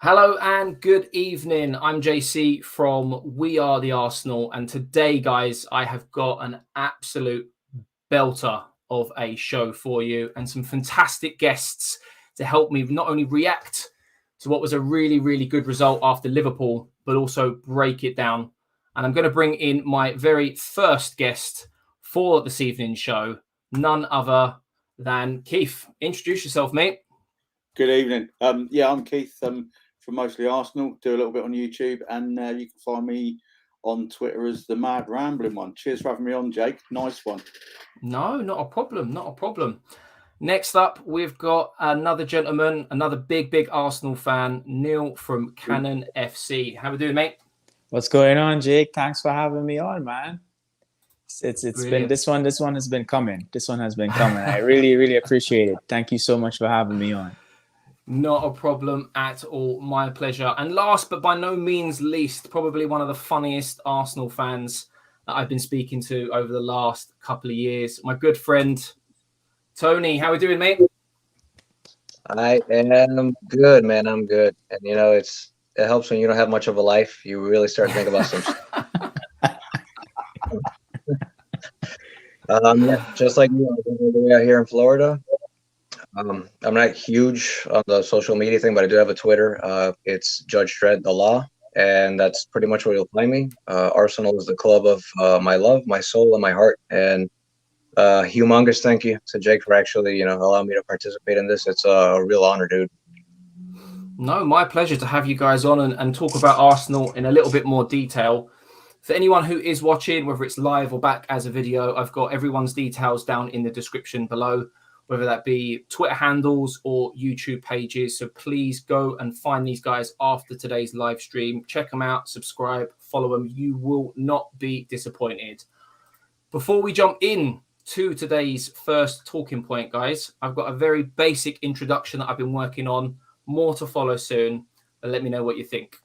Hello and good evening. I'm JC from We Are the Arsenal. And today, guys, I have got an absolute belter of a show for you and some fantastic guests to help me not only react to what was a really, really good result after Liverpool, but also break it down. And I'm going to bring in my very first guest for this evening's show, none other than Keith. Introduce yourself, mate. Good evening. I'm Keith from Mostly Arsenal. Do a little bit on YouTube, and you can find me on Twitter as the Mad Rambling One. Cheers for having me on, Jake. Nice one. No, not a problem. Not a problem. Next up, we've got another gentleman, another big Arsenal fan, Neil from Cannon FC. How we doing, mate? What's going on, Jake? Thanks for having me on, man. It's been this one has been coming. This one has been coming. I really appreciate it. Thank you so much for having me on. Not a problem at all. My pleasure. And last but by no means least, probably one of the funniest Arsenal fans that I've been speaking to over the last couple of years, my good friend Tony. How we doing, mate? I am good, man. I'm good. And it helps when you don't have much of a life. You really start to think about some just like you, out here in Florida. I'm not huge on the social media thing, but I do have a Twitter. It's Judge Dredd the Law, and that's pretty much where you'll find me. Arsenal is the club of my love, my soul, and my heart. And humongous thank you to Jake for actually, allowing me to participate in this. It's a real honor, dude. No, my pleasure to have you guys on and talk about Arsenal in a little bit more detail. For anyone who is watching, whether it's live or back as a video, I've got everyone's details down in the description below, whether that be Twitter handles or YouTube pages. So please go and find these guys after today's live stream. Check them out, subscribe, follow them. You will not be disappointed. Before we jump in to today's first talking point, guys, I've got a very basic introduction that I've been working on. More to follow soon. But let me know what you think.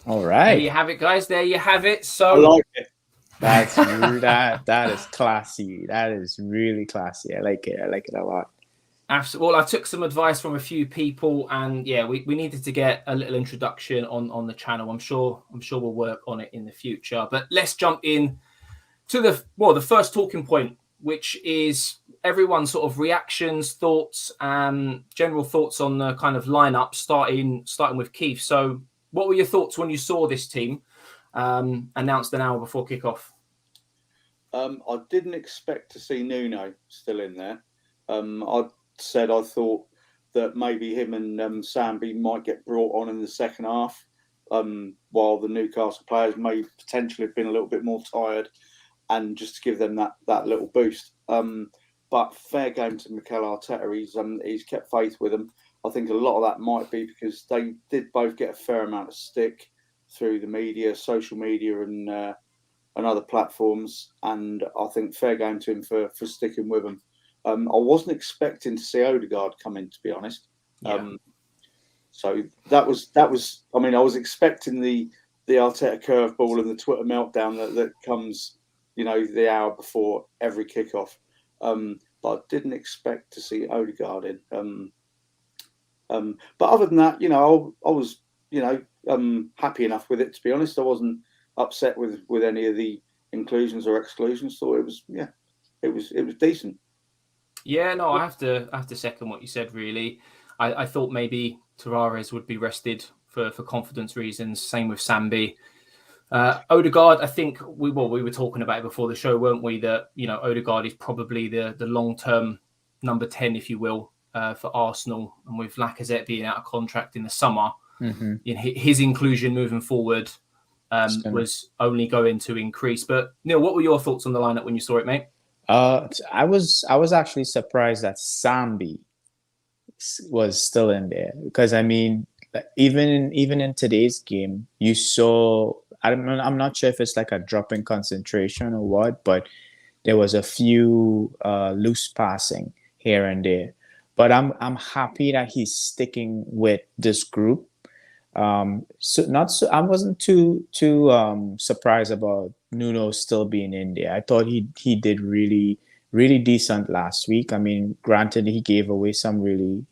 All right. There you have it, guys. There you have it. So I like it. That's that is classy. That is really classy. I like it. I like it a lot. Absolutely. Well, I took some advice from a few people, and yeah, we needed to get a little introduction on the channel. I'm sure we'll work on it in the future. But let's jump in to the first talking point, which is everyone's sort of reactions, thoughts, and general thoughts on the kind of lineup. Starting with Keith. So, what were your thoughts when you saw this team announced an hour before kickoff? I didn't expect to see Nuno still in there. I said I thought that maybe him and Sambi might get brought on in the second half, while the Newcastle players may potentially have been a little bit more tired, and just to give them that little boost. But fair game to Mikel Arteta. He's kept faith with them. I think a lot of that might be because they did both get a fair amount of stick through the media, social media, and other platforms. And I think fair game to him for sticking with them. I wasn't expecting to see Odegaard come in, to be honest. Yeah. So that was. I mean, I was expecting the Arteta curveball and the Twitter meltdown that comes, the hour before every kickoff. But I didn't expect to see Odegaard in. But other than that, I was, happy enough with it, to be honest. I wasn't upset with any of the inclusions or exclusions. Thought it was decent. Yeah, no, I have to second what you said. Really, I thought maybe Tavares would be rested for confidence reasons. Same with Sambi. Odegaard, I think we were talking about it before the show, weren't we? That Odegaard is probably the long-term number 10, if you will, for Arsenal, and with Lacazette being out of contract in the summer, his inclusion moving forward was only going to increase. But Neil, what were your thoughts on the lineup when you saw it, mate? I was actually surprised that Sambi was still in there, because I mean, even in today's game, you saw. I'm not sure if it's like a drop in concentration or what, but there was a few loose passing here and there. But I'm happy that he's sticking with this group. I wasn't too surprised about Nuno still being in there. I thought he did really decent last week. I mean, granted, he gave away some really,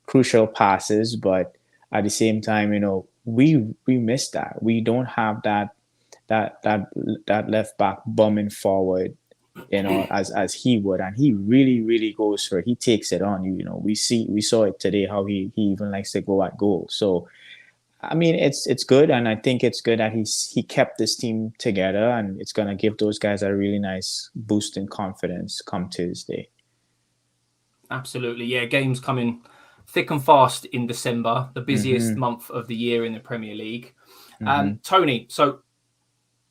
crucial passes, but at the same time, we missed that. We don't have that left back bumming forward, as he would, and he really goes for it. He takes it on. We saw it today how he even likes to go at goal. So I mean, it's good, and I think it's good that he kept this team together, and it's gonna give those guys a really nice boost in confidence come Tuesday. Absolutely, yeah. Games coming thick and fast in December, the busiest month of the year in the Premier League. Tony, so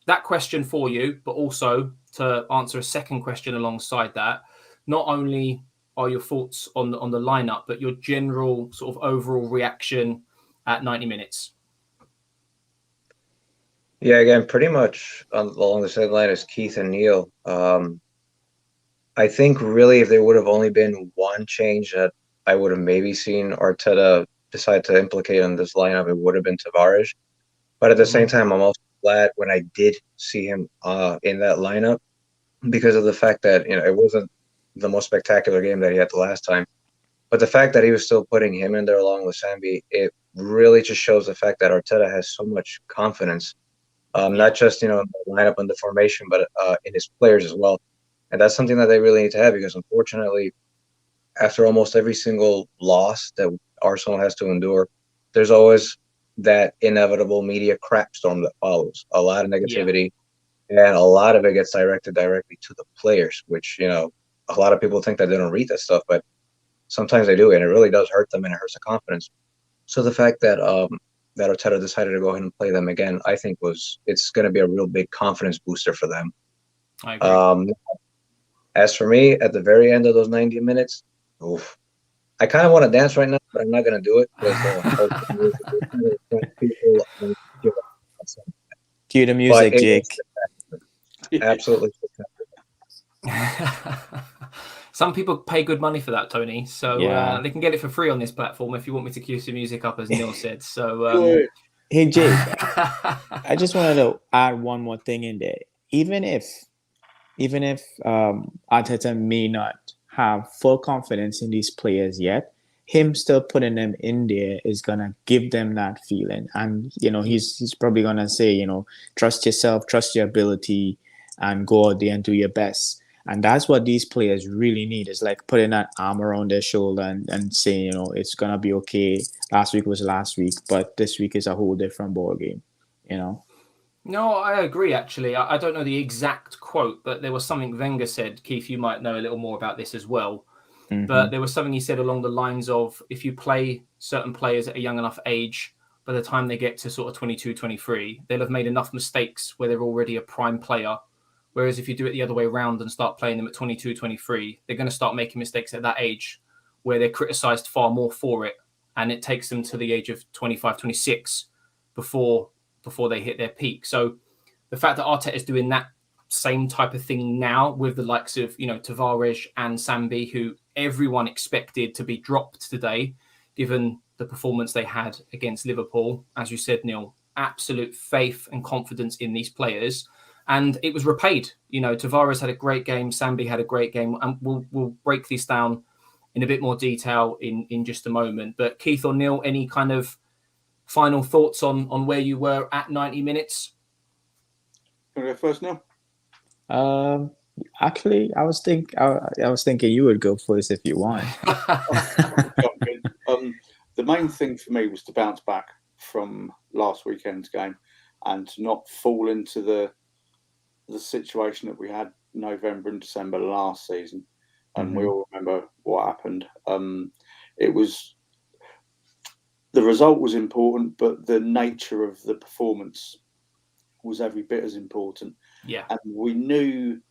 that question for you, but also to answer a second question alongside that, not only are your thoughts on the lineup, but your general sort of overall reaction at 90 minutes. Yeah, again, pretty much along the same line as Keith and Neil. I think really if there would have only been one change that I would have maybe seen Arteta decide to implicate in this lineup, it would have been Tavares. But at the same time, I'm also glad when I did see him in that lineup, because of the fact that it wasn't the most spectacular game that he had the last time. But the fact that he was still putting him in there along with Sambi, it really just shows the fact that Arteta has so much confidence, not just in the lineup and the formation, but in his players as well. And that's something that they really need to have, because unfortunately, after almost every single loss that Arsenal has to endure, there's always that inevitable media crap storm that follows. A lot of negativity, and a lot of it gets directed directly to the players, which, a lot of people think that they don't read that stuff, but sometimes they do, and it really does hurt them, and it hurts the confidence. So the fact that that Arteta decided to go ahead and play them again, I think it's going to be a real big confidence booster for them. I agree. As for me, at the very end of those 90 minutes, I kind of want to dance right now, but I'm not going to do it because cue the music, Jake. Absolutely. Some people pay good money for that, Tony, so they can get it for free on this platform if you want me to cue some music up, as Neil said. So, hey, Jake, I just wanted to add one more thing in there. Even if Arteta may not have full confidence in these players yet, him still putting them in there is gonna give them that feeling. And he's probably gonna say, trust yourself, trust your ability, and go out there and do your best. And that's what these players really need, is like putting that arm around their shoulder and saying, it's gonna be okay. Last week was last week, but this week is a whole different ball game. No, I agree, actually. I don't know the exact quote, but there was something Wenger said. Keith, you might know a little more about this as well. But there was something he said along the lines of, if you play certain players at a young enough age, by the time they get to sort of 22, 23, they'll have made enough mistakes where they're already a prime player. Whereas if you do it the other way around and start playing them at 22, 23, they're going to start making mistakes at that age where they're criticised far more for it. And it takes them to the age of 25, 26 before they hit their peak. So the fact that Arteta is doing that same type of thing now with the likes of, Tavares and Sambi, who everyone expected to be dropped today, given the performance they had against Liverpool. As you said, Neil, absolute faith and confidence in these players. And it was repaid. Tavares had a great game. Sambi had a great game. And we'll break these down in a bit more detail in just a moment. But Keith or Neil, any kind of final thoughts on where you were at 90 minutes? Can I go first, Neil? Actually, I was thinking you would go first if you want. The main thing for me was to bounce back from last weekend's game and to not fall into the situation that we had November and December last season. And we all remember what happened. It was, the result was important, but the nature of the performance was every bit as important. Yeah. And we knew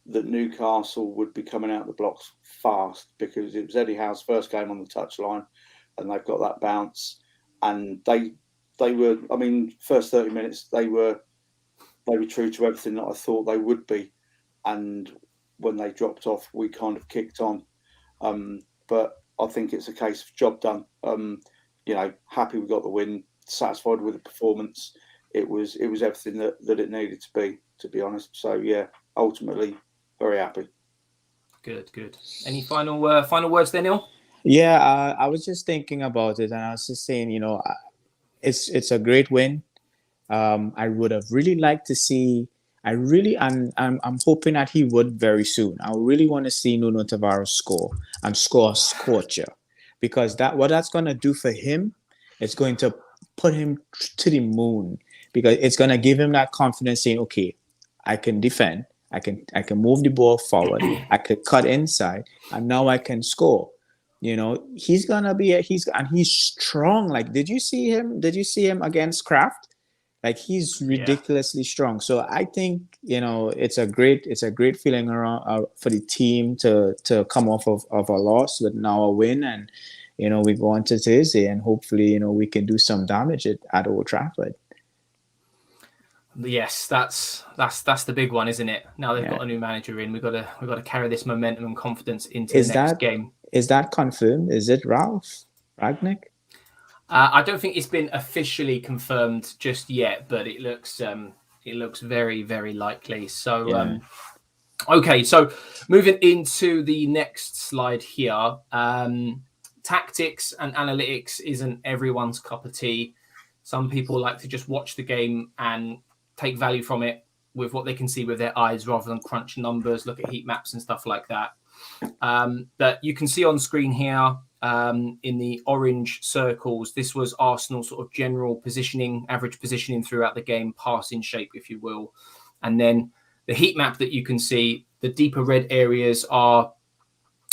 that Newcastle would be coming out the blocks fast, because it was Eddie Howe's first game on the touchline, and they've got that bounce. And they were, first 30 minutes, they were true to everything that I thought they would be. And when they dropped off, we kind of kicked on. But I think it's a case of job done. happy we got the win, satisfied with the performance. It was everything that it needed to be honest. So yeah, ultimately very happy. Good. Any final words there, Neil? Yeah, I was just thinking about it, and I was just saying, it's a great win. I would have really liked to see. I'm hoping that he would very soon. I really want to see Nuno Tavares score and score a scorcher, because what that's going to do for him, it's going to put him to the moon, because it's going to give him that confidence, saying, okay, I can defend, I can move the ball forward, I could cut inside, and now I can score. He's gonna be he's strong. Like, did you see him against Kraft? Like, he's ridiculously strong. So I think it's a great feeling around for the team to come off of a loss with now a win, and we go on to Thursday, and hopefully we can do some damage at Old Trafford. Yes, that's the big one, isn't it? Now they've got a new manager in, we've got to carry this momentum and confidence into the next game. Is that confirmed? Is it Ralph Ragnick? I don't think it's been officially confirmed just yet, but it looks very, very likely. So, okay. So moving into the next slide here, tactics and analytics isn't everyone's cup of tea. Some people like to just watch the game and take value from it with what they can see with their eyes, rather than crunch numbers, look at heat maps and stuff like that. But you can see on screen here, in the orange circles, this was Arsenal's sort of general positioning, average positioning throughout the game, passing shape, if you will. And then the heat map that you can see, the deeper red areas are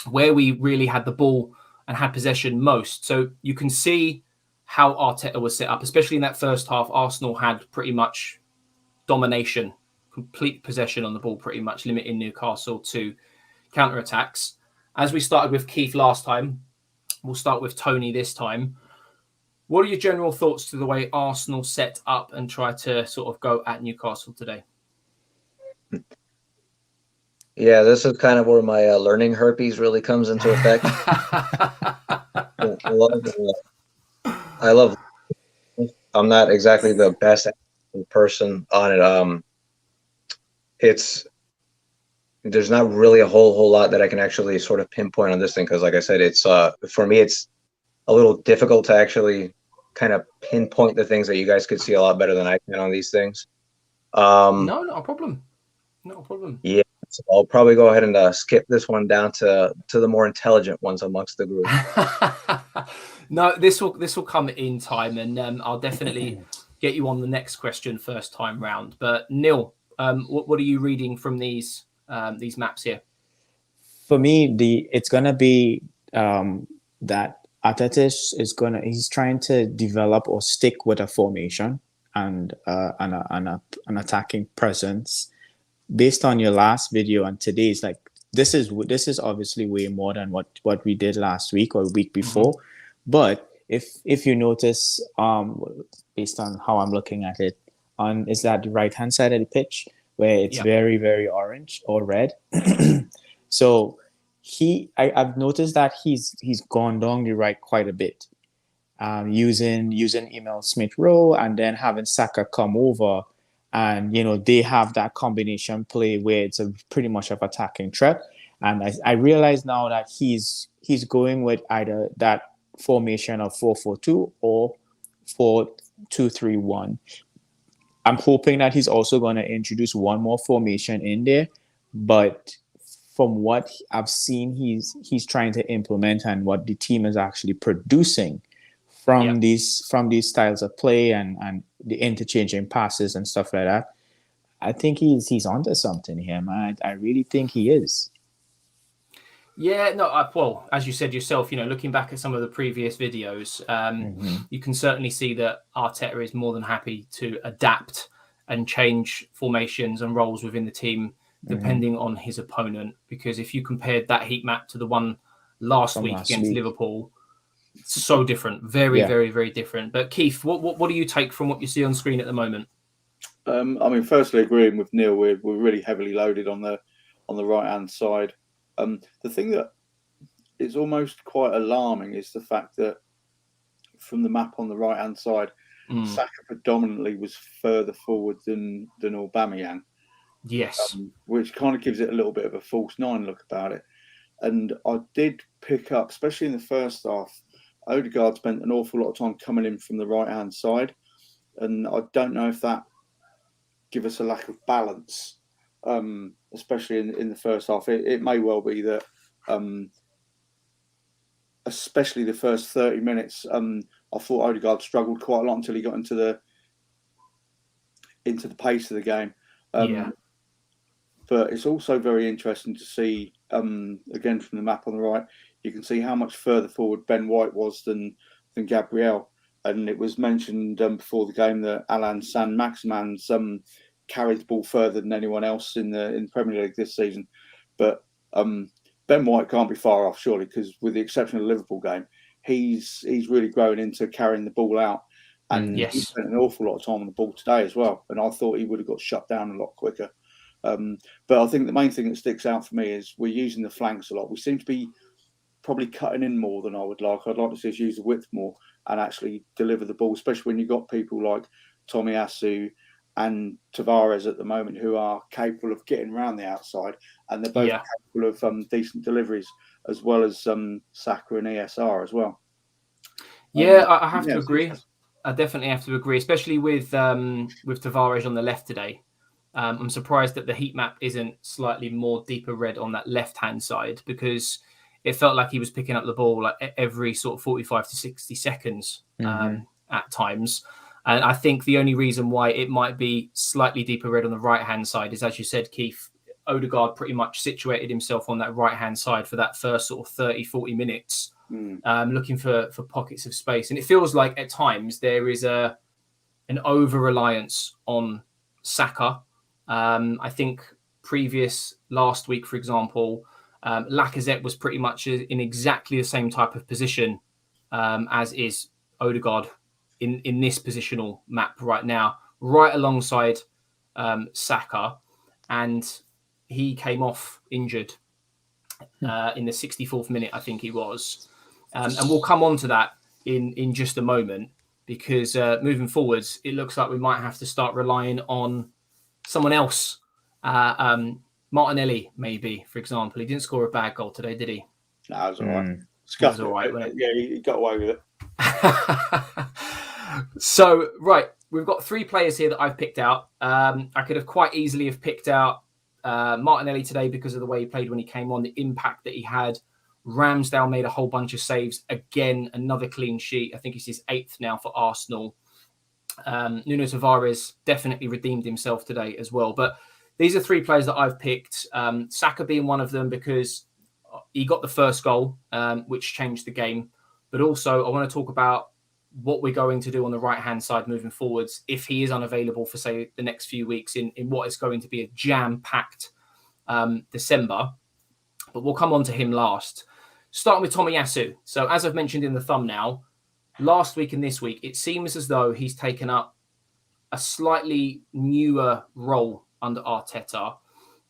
where we really had the ball and had possession most. So you can see how Arteta was set up, especially in that first half. Arsenal had pretty much domination, complete possession on the ball, pretty much limiting Newcastle to counter-attacks. As we started with Keith last time, we'll start with Tony this time. What are your general thoughts to the way Arsenal set up and try to sort of go at Newcastle today? Yeah, this is kind of where my learning herpes really comes into effect. I love. I'm not exactly the best person on it. There's not really a whole lot that I can actually sort of pinpoint on this thing, because, like I said, it's for me, it's a little difficult to actually kind of pinpoint the things that you guys could see a lot better than I can on these things. No, not a problem. Not a problem. Yeah, so I'll probably go ahead and skip this one down to the more intelligent ones amongst the group. No, this will come in time, and I'll definitely get you on the next question first time round. But Neil, what are you reading from these maps here? For me, it's gonna be that Arteta he's trying to develop or stick with a formation and an attacking presence. Based on your last video and today's, like, this is obviously way more than what we did last week or week before. Mm-hmm. But if you notice, based on how I'm looking at it, is that the right hand side of the pitch where it's very, very orange or red. So I've noticed that he's gone down the right quite a bit, using Emil Smith-Rowe and then having Saka come over, and they have that combination play where it's a pretty much of attacking threat. And I realize now that he's going with either that formation of 4-4-2 or 4-2-3-1. I'm hoping that he's also going to introduce one more formation in there, but from what I've seen, he's trying to implement and what the team is actually producing from these styles of play and the interchanging passes and stuff like that. I think he's onto something here, man. I really think he is. Yeah, no, well, as you said yourself, looking back at some of the previous videos, you can certainly see that Arteta is more than happy to adapt and change formations and roles within the team depending on his opponent. Because if you compared that heat map to the one last week against Liverpool, it's so different, very, very, very different. But Keith, what do you take from what you see on screen at the moment? I mean, firstly, agreeing with Neil, we're really heavily loaded on the right hand side. The thing that is almost quite alarming is the fact that from the map on the right hand side, Saka predominantly was further forward than Aubameyang. Yes. Which kind of gives it a little bit of a false nine look about it. And I did pick up, especially in the first half, Odegaard spent an awful lot of time coming in from the right hand side, and I don't know if that give us a lack of balance, especially in the first half. It may well be that, especially the first 30 minutes, I thought Odegaard struggled quite a lot until he got into the pace of the game. But it's also very interesting to see, again, from the map on the right, you can see how much further forward Ben White was than Gabriel. And it was mentioned before the game that Alan Saint-Maximin's carried the ball further than anyone else in the Premier League this season. But Ben White can't be far off, surely, because with the exception of the Liverpool game, he's really growing into carrying the ball out. And he spent an awful lot of time on the ball today as well. And I thought he would have got shut down a lot quicker. But I think the main thing that sticks out for me is we're using the flanks a lot. We seem to be probably cutting in more than I would like. I'd like to see us use the width more and actually deliver the ball, especially when you've got people like Tomiyasu and Tavares at the moment who are capable of getting around the outside, and they're both capable of decent deliveries, as well as Saka and ESR as well. I have to agree. I definitely have to agree, especially with Tavares on the left today. I'm surprised that the heat map isn't slightly more deeper red on that left-hand side, because it felt like he was picking up the ball like every sort of 45 to 60 seconds at times. And I think the only reason why it might be slightly deeper red on the right-hand side is, as you said, Keith, Odegaard pretty much situated himself on that right-hand side for that first sort of 30, 40 minutes, looking for pockets of space. And it feels like at times there is an over-reliance on Saka. I think last week, for example, Lacazette was pretty much in exactly the same type of position as is Odegaard in this positional map right now, right alongside Saka, and he came off injured in the 64th minute, I think he was. And we'll come on to that in just a moment, because moving forwards, it looks like we might have to start relying on someone else. Martinelli, maybe, for example. He didn't score a bad goal today, did he? No, it was all right. It was all right, wasn't it? Yeah, he got away with it. So, right, we've got three players here that I've picked out. I could have quite easily have picked out Martinelli today because of the way he played when he came on, the impact that he had. Ramsdale made a whole bunch of saves. Again, another clean sheet. I think it's his 8th now for Arsenal. Nuno Tavares definitely redeemed himself today as well. But these are three players that I've picked. Saka being one of them because he got the first goal, which changed the game. But also, I want to talk about what we're going to do on the right-hand side moving forwards if he is unavailable for, say, the next few weeks in what is going to be a jam-packed December. But we'll come on to him last. Starting with Tomiyasu. So as I've mentioned in the thumbnail, last week and this week, it seems as though he's taken up a slightly newer role under Arteta.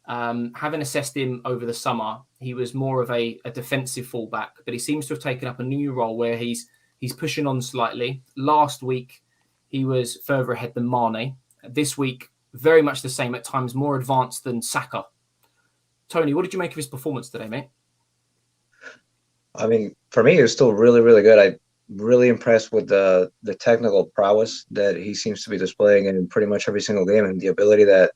Having assessed him over the summer, he was more of a defensive fullback, but he seems to have taken up a new role where he's pushing on slightly. Last week, he was further ahead than Mane. This week, very much the same, at times more advanced than Saka. Tony, what did you make of his performance today, mate? I mean, for me, it was still really, really good. I'm really impressed with the technical prowess that he seems to be displaying in pretty much every single game, and the ability that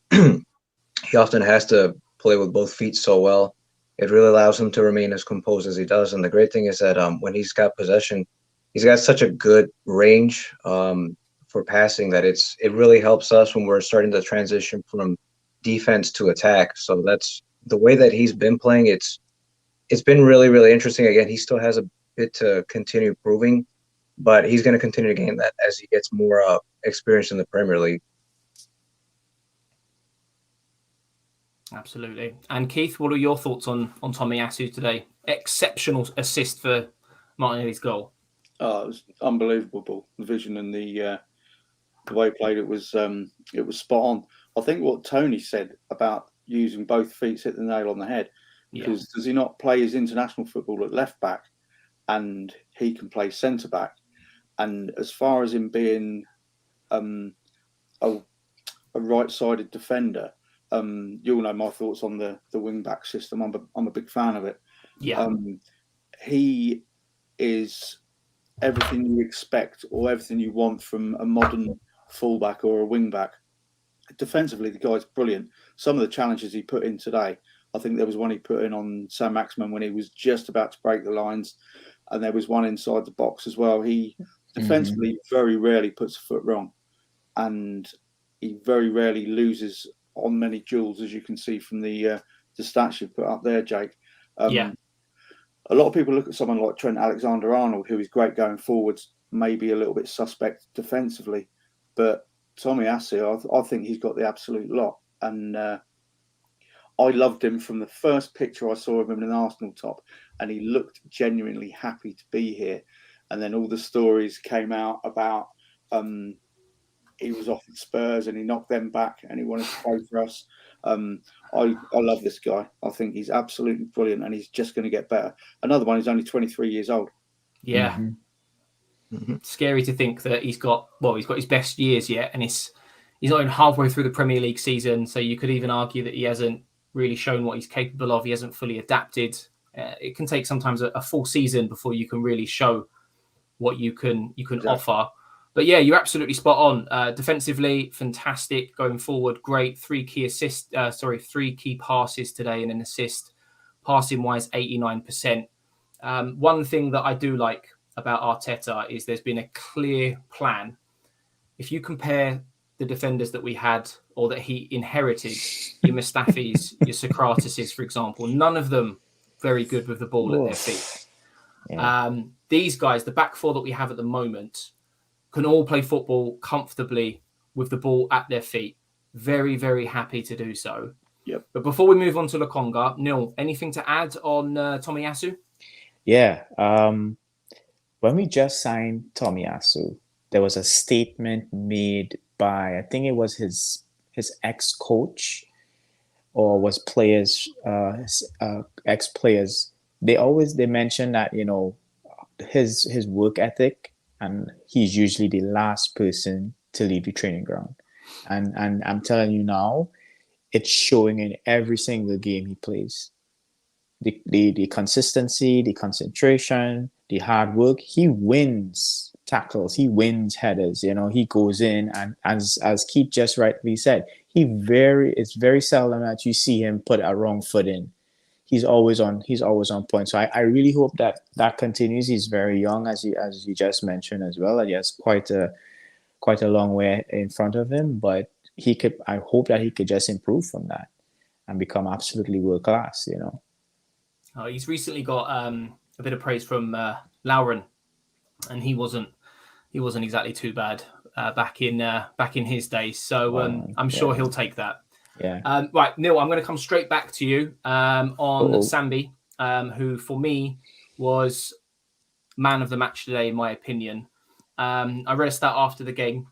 he often has to play with both feet so well. It really allows him to remain as composed as he does. And the great thing is that when he's got possession, he's got such a good range for passing that it really helps us when we're starting to transition from defense to attack. So that's the way that he's been playing. It's been really, really interesting. Again, he still has a bit to continue proving, but he's going to continue to gain that as he gets more experience in the Premier League. Absolutely. And Keith, what are your thoughts on Tomiyasu today? Exceptional assist for Martinelli's goal. Oh, it was unbelievable. The vision and the way he played it was spot on. I think what Tony said about using both feet hit the nail on the head. Because does he not play his international football at left back, and he can play centre back? And as far as him being a right-sided defender, you'll know my thoughts on the wing-back system. I'm a big fan of it. Yeah. He is everything you expect or everything you want from a modern fullback or a wing-back. Defensively, the guy's brilliant. Some of the challenges he put in today, I think there was one he put in on Sam Maximin when he was just about to break the lines, and there was one inside the box as well. He defensively very rarely puts a foot wrong, and he very rarely loses on many duels, as you can see from the stats you put up there, Jake. Yeah. A lot of people look at someone like Trent Alexander-Arnold, who is great going forwards, maybe a little bit suspect defensively, but Tomiyasu, I think he's got the absolute lot. And I loved him from the first picture I saw of him in an Arsenal top, and he looked genuinely happy to be here. And then all the stories came out about he was off at Spurs and he knocked them back and he wanted to play for us. I love this guy. I think he's absolutely brilliant, and he's just going to get better. Another one who's only 23 years old. Yeah. Scary to think that he's got his best years yet, and he's not even halfway through the Premier League season. So you could even argue that he hasn't really shown what he's capable of. He hasn't fully adapted. It can take sometimes a full season before you can really show what you can offer. But yeah, you're absolutely spot on. Defensively, fantastic. Going forward, great. 3 key passes today and an assist. Passing wise, 89%. One thing that I do like about Arteta is there's been a clear plan. If you compare the defenders that we had or that he inherited, your Mustafis, your Socrateses, for example, none of them very good with the ball at their feet. Yeah. These guys, the back four that we have at the moment, can all play football comfortably with the ball at their feet. Very, very happy to do so. Yep. But before we move on to Lokonga, Neil, anything to add on Tomiyasu? Yeah. When we just signed Tomiyasu, there was a statement made by, I think it was his ex-coach or was players, ex-players. They mentioned that, his work ethic, and he's usually the last person to leave the training ground. And I'm telling you now, it's showing in every single game he plays. The consistency, the concentration, the hard work. He wins tackles, he wins headers. He goes in, and as Keith just rightly said, it's very seldom that you see him put a wrong foot in. He's always on point. So I really hope that continues. He's very young, as you just mentioned as well. And he has quite a long way in front of him, but I hope that he could just improve from that and become absolutely world class. He's recently got a bit of praise from Lauren, and he wasn't exactly too bad back in his days. So I'm sure he'll take that. Yeah. Right, Neil, I'm going to come straight back to you on Sambi, who for me was man of the match today, in my opinion. I read a stat after the game.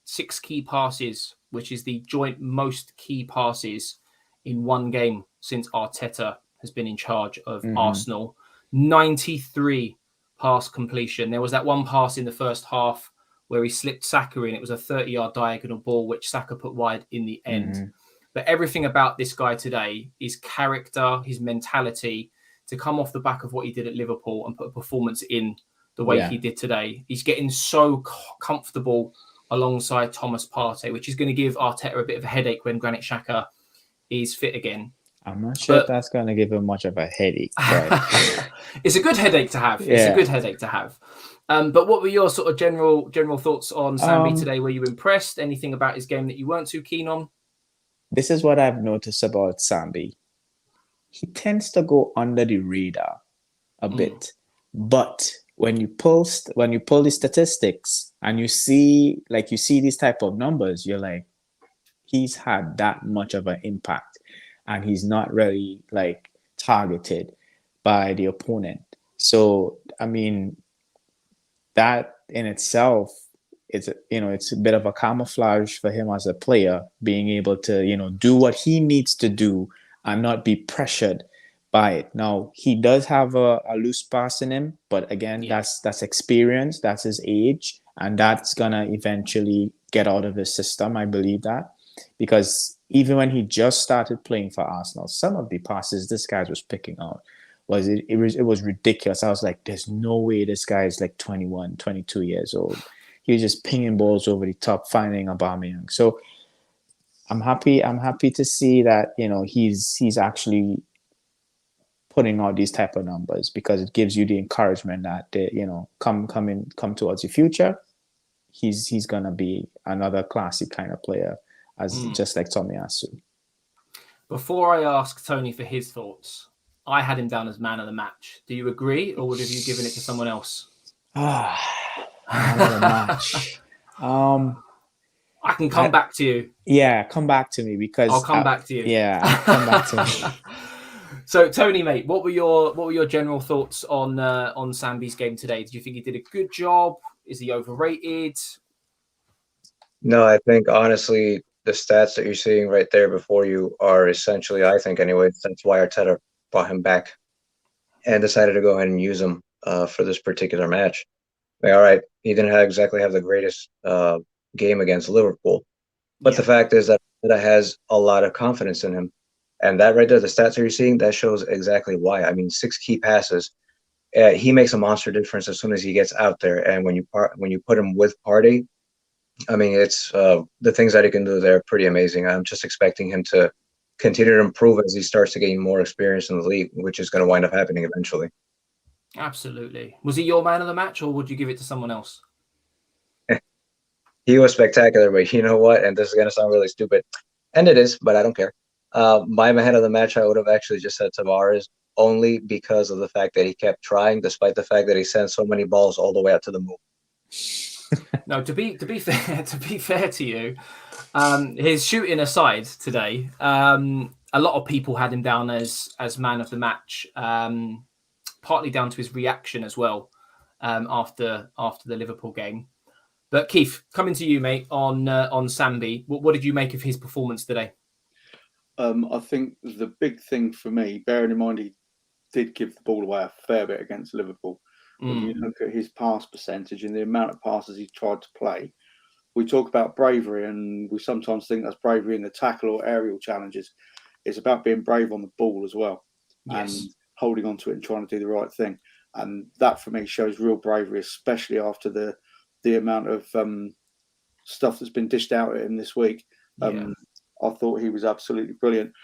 6 key passes, which is the joint most key passes in one game since Arteta has been in charge of Arsenal. 93 pass completion. There was that one pass in the first half where he slipped Saka in. It was a 30-yard diagonal ball, which Saka put wide in the end. But everything about this guy today, his character, his mentality, to come off the back of what he did at Liverpool and put a performance in the way he did today. He's getting so comfortable alongside Thomas Partey, which is going to give Arteta a bit of a headache when Granit Xhaka is fit again. I'm not sure if that's going to give him much of a headache. But... It's a good headache to have. It's a good headache to have. But what were your sort of general thoughts on Sambi today? Were you impressed? Anything about his game that you weren't too keen on? This is what I've noticed about Sambi. He tends to go under the radar a bit. But when you pull the statistics and you see these type of numbers, you're like, he's had that much of an impact, and he's not really targeted by the opponent. So I mean, that in itself, it's a bit of a camouflage for him as a player, being able to do what he needs to do and not be pressured buy it. Now he does have a loose pass in him, but again, that's experience, that's his age, and that's gonna eventually get out of his system. I believe that, because even when he just started playing for Arsenal, some of the passes this guy was picking out it was ridiculous. I was like, there's no way this guy is like 21, 22 years old. He was just pinging balls over the top, finding Aubameyang. So I'm happy to see that, you know, he's actually putting out these type of numbers, because it gives you the encouragement that they, you know, come towards the future, he's gonna be another classy kind of player, as just like Tomiyasu. Before I ask Tony for his thoughts, I had him down as man of the match. Do you agree, or would have you given it to someone else? Man of the match. I can come back to you. Yeah, come back to me, because I'll come back to you. Yeah, come back to me. So, Tony, mate, what were your general thoughts on Sambi's game today? Did you think he did a good job? Is he overrated? No, I think honestly, the stats that you're seeing right there before you are essentially, I think anyway, that's why Arteta brought him back and decided to go ahead and use him for this particular match. Like, all right, he didn't exactly have the greatest game against Liverpool, but the fact is that Arteta has a lot of confidence in him. And that right there, the stats that you're seeing, that shows exactly why. I mean, 6 key passes. He makes a monster difference as soon as he gets out there. And when you put him with Partey, I mean, it's the things that he can do there are pretty amazing. I'm just expecting him to continue to improve as he starts to gain more experience in the league, which is going to wind up happening eventually. Absolutely. Was he your man of the match, or would you give it to someone else? He was spectacular, but you know what? And this is going to sound really stupid, and it is, but I don't care. My man of the match, I would have actually just said Tavares, only because of the fact that he kept trying, despite the fact that he sent so many balls all the way out to the moon. No, to be fair to you, his shooting aside today, a lot of people had him down as man of the match, partly down to his reaction as well after the Liverpool game. But Keith, coming to you, mate, on Sambi, what did you make of his performance today? I think the big thing for me, bearing in mind he did give the ball away a fair bit against Liverpool, when you look at his pass percentage and the amount of passes he tried to play, we talk about bravery, and we sometimes think that's bravery in the tackle or aerial challenges. It's about being brave on the ball as well, and holding on to it and trying to do the right thing. And that, for me, shows real bravery, especially after the amount of stuff that's been dished out at him this week. I thought he was absolutely brilliant.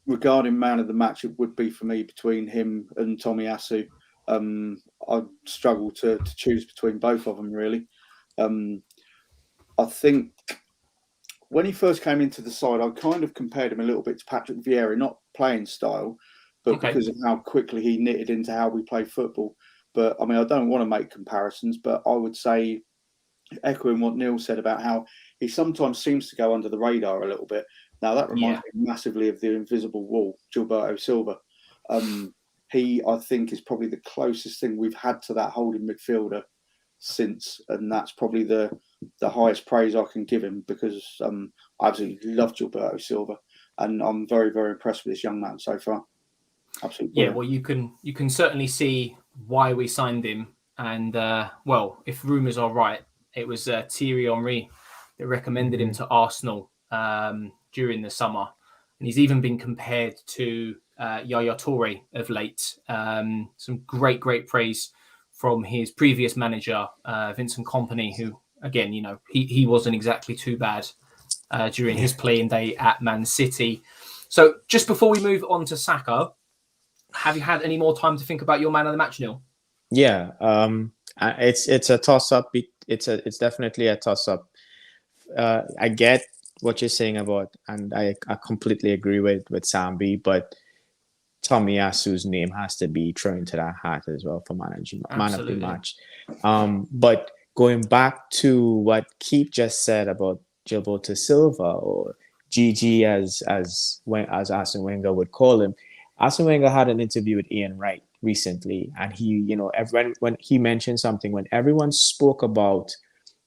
Regarding man of the match, it would be for me between him and Tomiyasu. I'd struggle to choose between both of them, really. I think when he first came into the side, I kind of compared him a little bit to Patrick Vieira, not playing style, but because of how quickly he knitted into how we play football. But I mean, I don't want to make comparisons, but I would say, echoing what Neil said about how he sometimes seems to go under the radar a little bit. Now, that reminds me massively of the invisible wall, Gilberto Silva. He, I think, is probably the closest thing we've had to that holding midfielder since, and that's probably the highest praise I can give him, because I absolutely love Gilberto Silva, and I'm very, very impressed with this young man so far. Absolutely. Yeah, well, you can certainly see why we signed him, and well, if rumours are right, it was Thierry Henry that recommended him to Arsenal during the summer, and he's even been compared to Yaya Toure of late. Some great praise from his previous manager, Vincent Kompany, who, again, you know, he wasn't exactly too bad during his playing day at Man City. So just before we move on to Saka, have you had any more time to think about your man of the match, Neil? Yeah, it's a toss up. It's definitely a toss up. I get what you're saying about, and I completely agree with Sambi, but Tomiyasu's name has to be thrown into that hat as well for man of the match. But going back to what Keith just said about Gilberto Silva, or GG as Arsene Wenger would call him, Arsene Wenger had an interview with Ian Wright recently, and he, you know, when he mentioned something, when everyone spoke about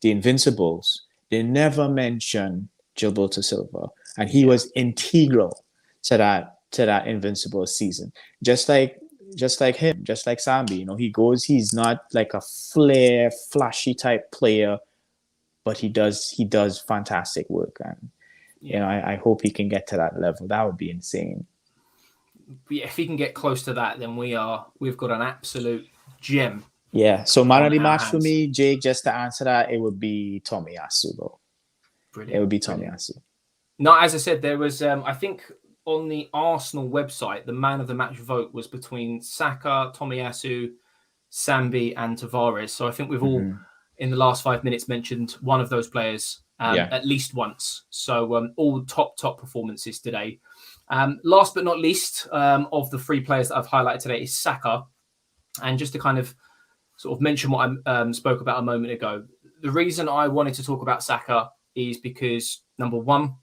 the Invincibles, they never mentioned Gilberto Silva, and he was integral to to that invincible season. Just like him, just like Sambi, you know, he's not like a flair, flashy type player, but he does fantastic work. And, you know, I hope he can get to that level. That would be insane. If he can get close to that, then we've got an absolute gem. Yeah. So man of the match hands. for me, Jake, just to answer that, it would be Tomiyasu, bro. Brilliant. It would be Tomiyasu. No, as I said, there was, I think on the Arsenal website, the man of the match vote was between Saka, Tomiyasu, Sambi, and Tavares. So I think we've all, in the last 5 minutes, mentioned one of those players at least once. So all top performances today. Last but not least, of the 3 players that I've highlighted today is Saka. And just to kind of sort of mention what I spoke about a moment ago, the reason I wanted to talk about Saka is because, number one,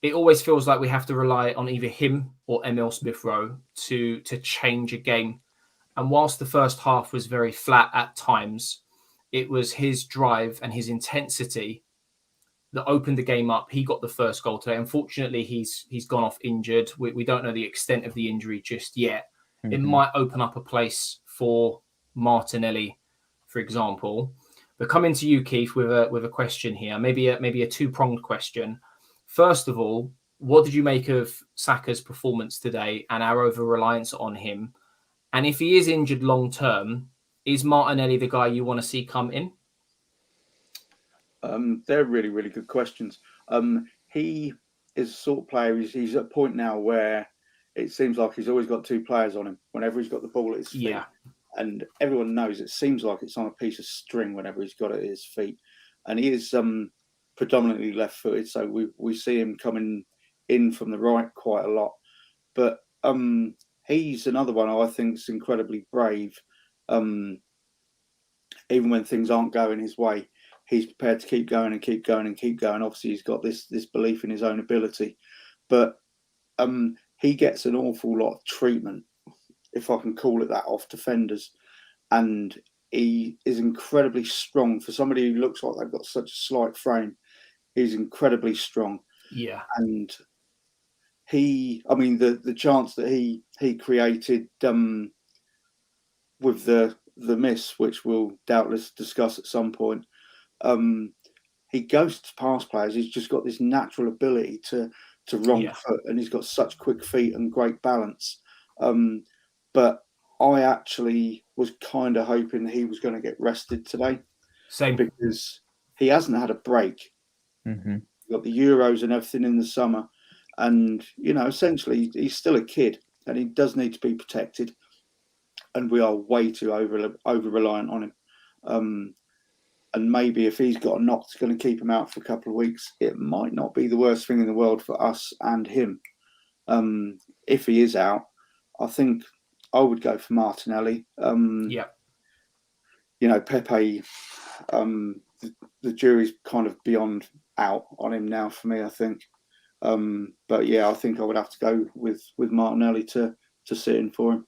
it always feels like we have to rely on either him or Emil Smith-Rowe to change a game. And whilst the first half was very flat at times, it was his drive and his intensity that opened the game up. He got the first goal today. Unfortunately, he's gone off injured. We don't know the extent of the injury just yet. It might open up a place for Martinelli, for example. But coming to you, Keith, with a question here, maybe a 2-pronged question. First of all, what did you make of Saka's performance today and our over-reliance on him? And if he is injured long term, is Martinelli the guy you want to see come in? They're really, really good questions. He is a sort of player, he's at a point now where it seems like he's always got 2 players on him whenever he's got the ball at his feet. Yeah. And everyone knows it seems like it's on a piece of string whenever he's got it at his feet. And he is predominantly left-footed, so we see him coming in from the right quite a lot. But he's another one I think is incredibly brave. Even when things aren't going his way, he's prepared to keep going and keep going and keep going. Obviously, he's got this belief in his own ability. But he gets an awful lot of treatment, if I can call it that, off defenders. And he is incredibly strong. For somebody who looks like they've got such a slight frame, he's incredibly strong. Yeah. And the chance that he created with the miss, which we'll doubtless discuss at some point, he ghosts past players. He's just got this natural ability to wrong foot, and he's got such quick feet and great balance. But I actually was kind of hoping he was going to get rested today. Same. Because he hasn't had a break. He's got the Euros and everything in the summer. And, you know, essentially he's still a kid and he does need to be protected. And we are way too over-reliant on him. And maybe if he's got a knock that's going to keep him out for a couple of weeks, it might not be the worst thing in the world for us and him. If he is out, I think I would go for Martinelli. You know, Pepe, the jury's kind of beyond out on him now for me, I think. But yeah, I think I would have to go with Martinelli to sit in for him.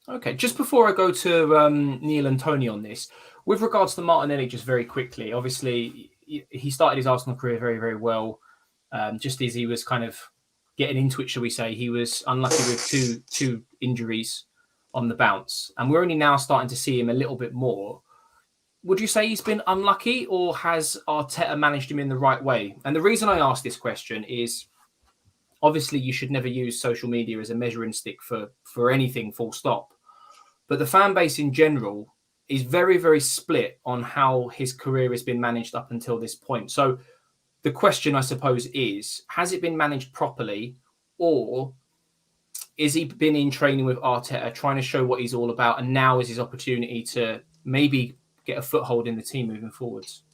Okay, just before I go to Neil and Tony on this, with regards to Martinelli, just very quickly, obviously he started his Arsenal career very, very well. Just as he was kind of getting into it, shall we say, he was unlucky with two injuries on the bounce. And we're only now starting to see him a little bit more. Would you say he's been unlucky, or has Arteta managed him in the right way? And the reason I ask this question is, obviously you should never use social media as a measuring stick for anything, full stop. But the fan base in general is very, very split on how his career has been managed up until this point. So the question, I suppose, is, has it been managed properly, or is he been in training with Arteta, trying to show what he's all about, and now is his opportunity to maybe get a foothold in the team moving forwards?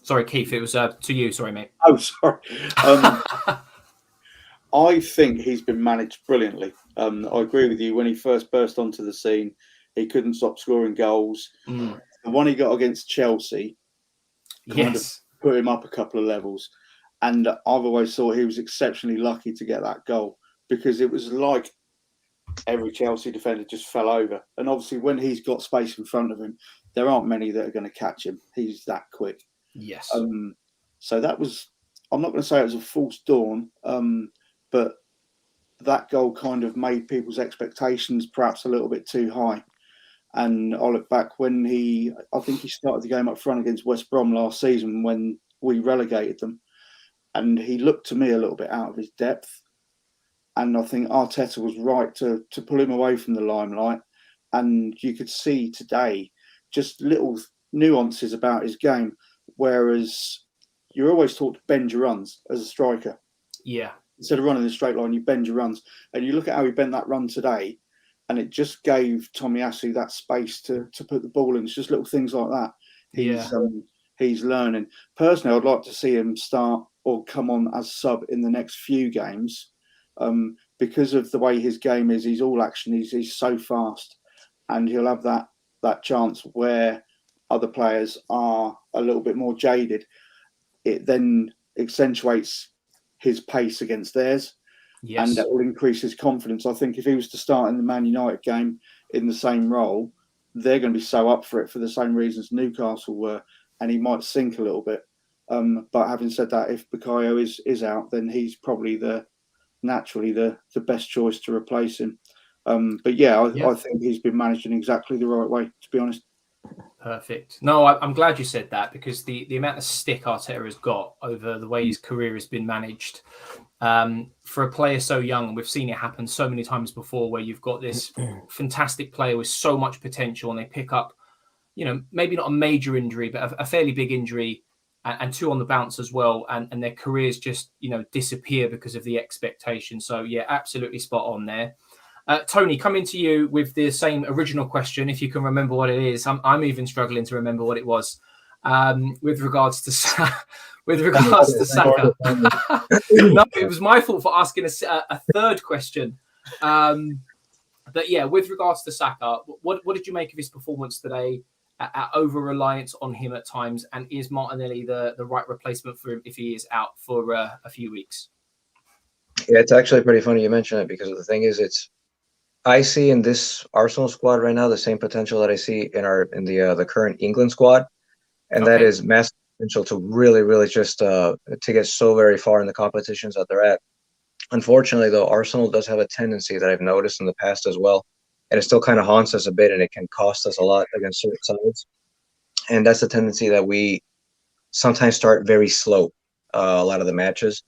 Sorry, Keith, it was to you. Sorry, mate. Oh, sorry. I think he's been managed brilliantly. I agree with you. When he first burst onto the scene, he couldn't stop scoring goals. The one he got against Chelsea kind of put him up a couple of levels. And I've always thought he was exceptionally lucky to get that goal, because it was like every Chelsea defender just fell over. And obviously when he's got space in front of him, there aren't many that are going to catch him. He's that quick. Yes. So that was I'm not going to say it was a false dawn, but that goal kind of made people's expectations perhaps a little bit too high. And I look back when I think he started the game up front against West Brom last season when we relegated them. And he looked to me a little bit out of his depth. And I think Arteta was right to pull him away from the limelight. And you could see today just little nuances about his game, whereas you're always taught to bend your runs as a striker. Yeah. Instead of running in a straight line, you bend your runs. And you look at how he bent that run today, and it just gave Tomiyasu that space to put the ball in. It's just little things like that. He's learning. Personally, I'd like to see him start or come on as sub in the next few games, because of the way his game is. He's all action. He's so fast, and he'll have that chance where other players are a little bit more jaded. It then accentuates his pace against theirs. Yes. And that will increase his confidence. I think if he was to start in the Man United game in the same role, they're going to be so up for it for the same reasons Newcastle were, and he might sink a little bit. But having said that, if Bukayo is out, then he's probably naturally the best choice to replace him. But yeah, I think he's been managed in exactly the right way, to be honest. Perfect. No, I'm glad you said that, because the amount of stick Arteta has got over the way his career has been managed, for a player so young, and we've seen it happen so many times before, where you've got this fantastic player with so much potential, and they pick up, maybe not a major injury, but a fairly big injury, and two on the bounce as well, and their careers just disappear because of the expectation. So yeah, absolutely spot on there. Tony, coming to you with the same original question, if you can remember what it is. I'm even struggling to remember what it was. With regards to Saka. No, it was my fault for asking a third question. But yeah, with regards to Saka, what did you make of his performance today? Over reliance on him at times, and is Martinelli the right replacement for him if he is out for a few weeks? Yeah, it's actually pretty funny you mention it, because the thing is, I see in this Arsenal squad right now the same potential that I see in the current England squad, and that is massive potential to really just to get so very far in the competitions that they're at. Unfortunately, though, Arsenal does have a tendency that I've noticed in the past as well, and it still kind of haunts us a bit, and it can cost us a lot against certain sides. And that's the tendency that we sometimes start very slow a lot of the matches.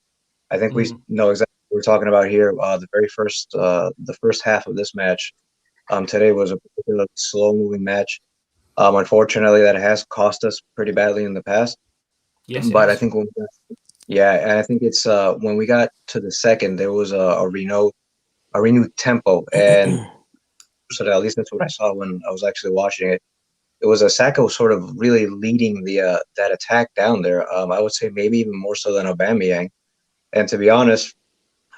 I think we know exactly what we're talking about here. The first half of this match today was a particularly slow-moving match. Unfortunately, that has cost us pretty badly in the past. Yes, but I think and I think it's when we got to the second, there was a renewed tempo, and so at least that's what I saw when I was actually watching it. It was Saka was sort of really leading that attack down there. I would say maybe even more so than Aubameyang. And to be honest,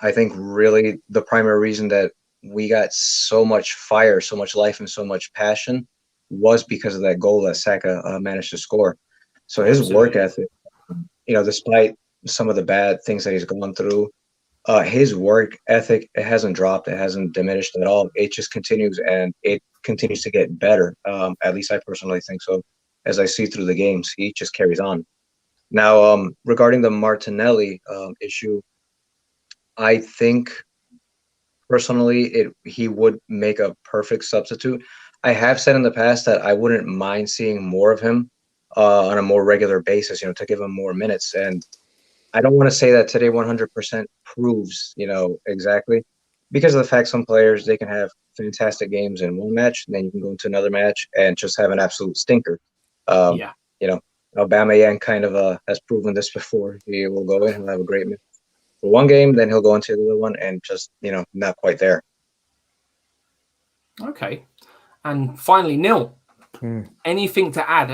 I think really the primary reason that we got so much fire, so much life, and so much passion was because of that goal that Saka managed to score. So his work ethic, despite some of the bad things that he's gone through, his work ethic, it hasn't dropped, it hasn't diminished at all. It just continues, and it continues to get better. At least I personally think so. As I see through the games, he just carries on. Now, regarding the Martinelli issue, I think personally he would make a perfect substitute. I have said in the past that I wouldn't mind seeing more of him on a more regular basis, to give him more minutes. And I don't want to say that today 100% proves, exactly, because of the fact some players, they can have fantastic games in one match, and then you can go into another match and just have an absolute stinker. Aubameyang kind of has proven this before. He will go in and have a great match for one game, then he'll go into the other one and just, not quite there. Okay. And finally, Neil, anything to add?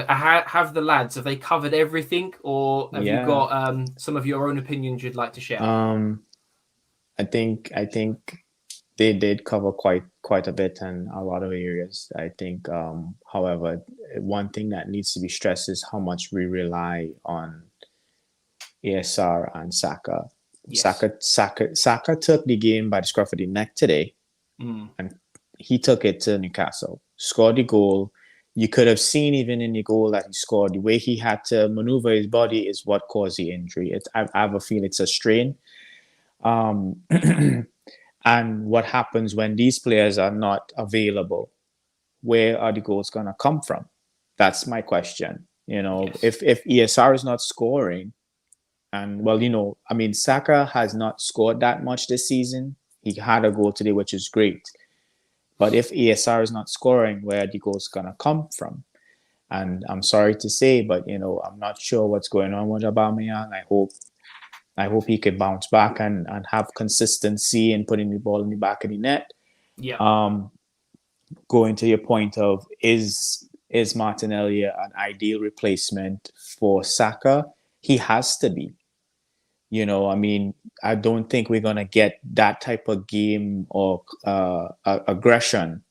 Have the lads, have they covered everything, or have you got some of your own opinions you'd like to share? I think they did cover quite a bit in a lot of areas. I think, however, one thing that needs to be stressed is how much we rely on ASR and Saka. Yes. Saka took the game by the scruff of the neck today, and he took it to Newcastle, scored the goal. you could have seen even in the goal that he scored, the way he had to maneuver his body is what caused the injury. I have a feel it's a strain. And what happens when these players are not available? Where are the goals going to come from? That's my question. Yes. If ESR is not scoring, and well, I mean, Saka has not scored that much this season. He had a goal today, which is great. But if ESR is not scoring, where are the goals going to come from? And I'm sorry to say, but I'm not sure what's going on with Aubameyang. I hope he could bounce back and have consistency in putting the ball in the back of the net. Yeah. Going to your point of is Martinelli an ideal replacement for Saka? He has to be. I mean, I don't think we're gonna get that type of game or aggression,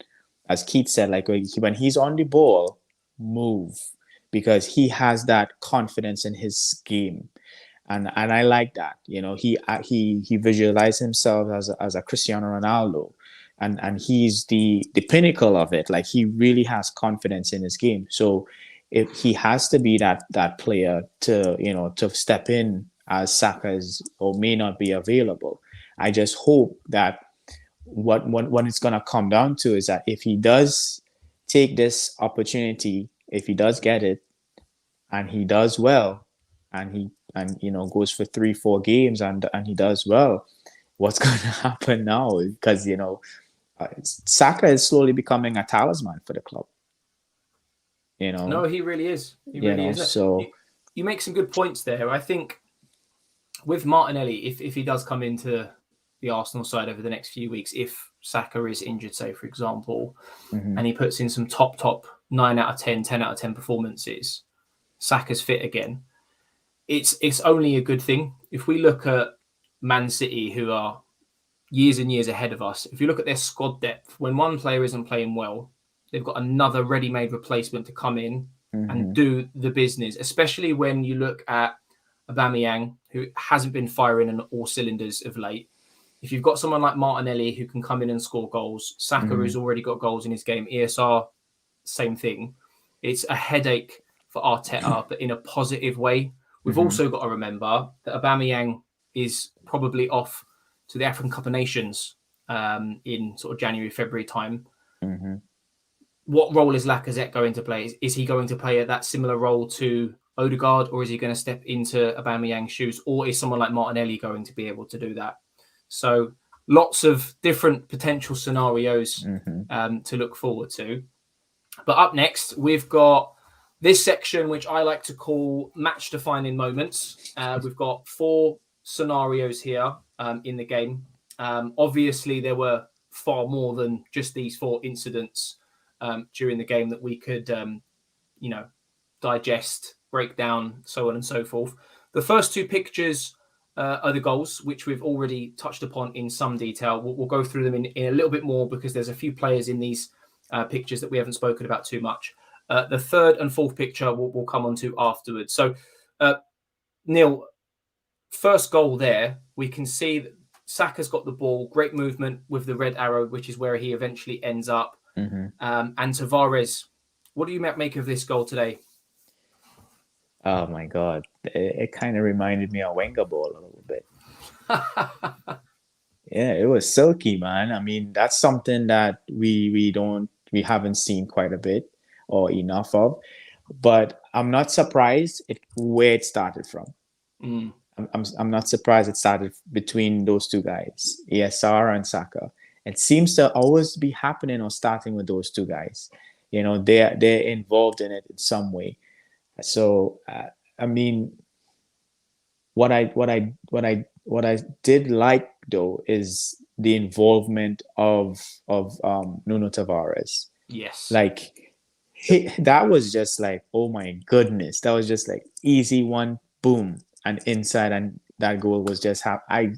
as Keith said. Like when he's on the ball, move, because he has that confidence in his game. And I like that. He visualized himself as a Cristiano Ronaldo, and he's the pinnacle of it. Like he really has confidence in his game. So if he has to be that player to step in as Saka is or may not be available. I just hope that what it's gonna come down to is that if he does take this opportunity, if he does get it, and he does well, and goes for 3-4 games and he does well, what's going to happen now? Because Saka is slowly becoming a talisman for the club. No, he really is. He really is. So you make some good points there. I think with Martinelli, if he does come into the Arsenal side over the next few weeks, if Saka is injured, say for example, and he puts in some top 9 out of 10, 10 out of 10 performances, Saka's fit again, it's only a good thing. If we look at Man City, who are years and years ahead of us, if you look at their squad depth, when one player isn't playing well, they've got another ready-made replacement to come in and do the business, especially when you look at Aubameyang, who hasn't been firing on all cylinders of late. If you've got someone like Martinelli who can come in and score goals, Saka has already got goals in his game, ESR, same thing. It's a headache for Arteta, but in a positive way. We've also got to remember that Aubameyang is probably off to the African Cup of Nations in sort of January, February time. What role is Lacazette going to play? Is he going to play that similar role to Odegaard, or is he going to step into Aubameyang's shoes, or is someone like Martinelli going to be able to do that? So lots of different potential scenarios to look forward to. But up next, we've got this section, which I like to call match-defining moments. We've got 4 scenarios here in the game. Obviously, there were far more than just these 4 incidents during the game that we could, digest, break down, so on and so forth. The first 2 pictures are the goals, which we've already touched upon in some detail. We'll go through them in a little bit more because there's a few players in these pictures that we haven't spoken about too much. The 3rd and 4th picture we'll come on to afterwards. So, Neil, first goal there, we can see that Saka's got the ball, great movement with the red arrow, which is where he eventually ends up. And Tavares, what do you make of this goal today? Oh my God, it kind of reminded me of Wenger ball a little bit. Yeah, it was silky, man. I mean, that's something that we haven't seen quite a bit or enough of. But I'm not surprised where it started from. I'm not surprised it started between those 2 guys, ESR and Saka. It seems to always be happening or starting with those 2 guys. They're involved in it in some way. So I mean, what I did like though is the involvement of Nuno Tavares. Yes, like that was just like, oh my goodness, that was just like easy one, boom, and inside, and that goal was just I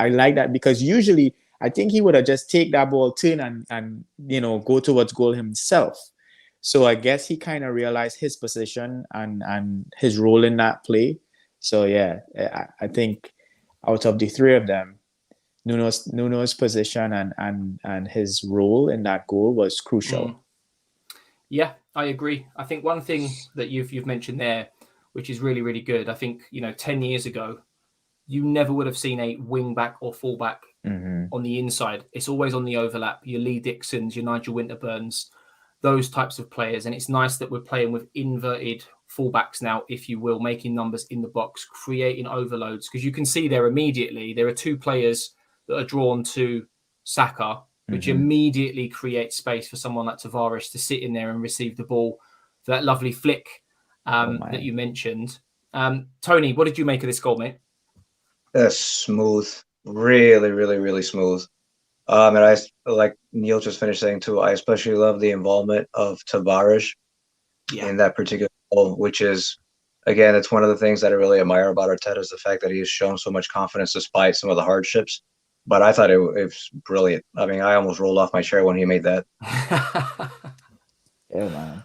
like that, because usually I think he would have just take that ball, turn and go towards goal himself. So I guess he kind of realized his position and his role in that play. So yeah, I think out of the 3 of them, Nuno's position and his role in that goal was crucial. Yeah, I agree. I think one thing that you've mentioned there, which is really, really good. I think, 10 years ago, you never would have seen a wing back or fullback on the inside. It's always on the overlap. Your Lee Dixons, your Nigel Winterburns, those types of players. And it's nice that we're playing with inverted fullbacks now, if you will, making numbers in the box, creating overloads. Because you can see there immediately, there are two players that are drawn to Saka, which immediately creates space for someone like Tavares to sit in there and receive the ball for that lovely flick that you mentioned. Tony, what did you make of this goal, mate? That's smooth. Really, really, really smooth. And I, like Neil just finished saying too, I especially love the involvement of Tavares in that particular goal, which is, again, it's one of the things that I really admire about Arteta is the fact that he has shown so much confidence despite some of the hardships. But I thought it was brilliant. I mean, I almost rolled off my chair when he made that. Yeah, man.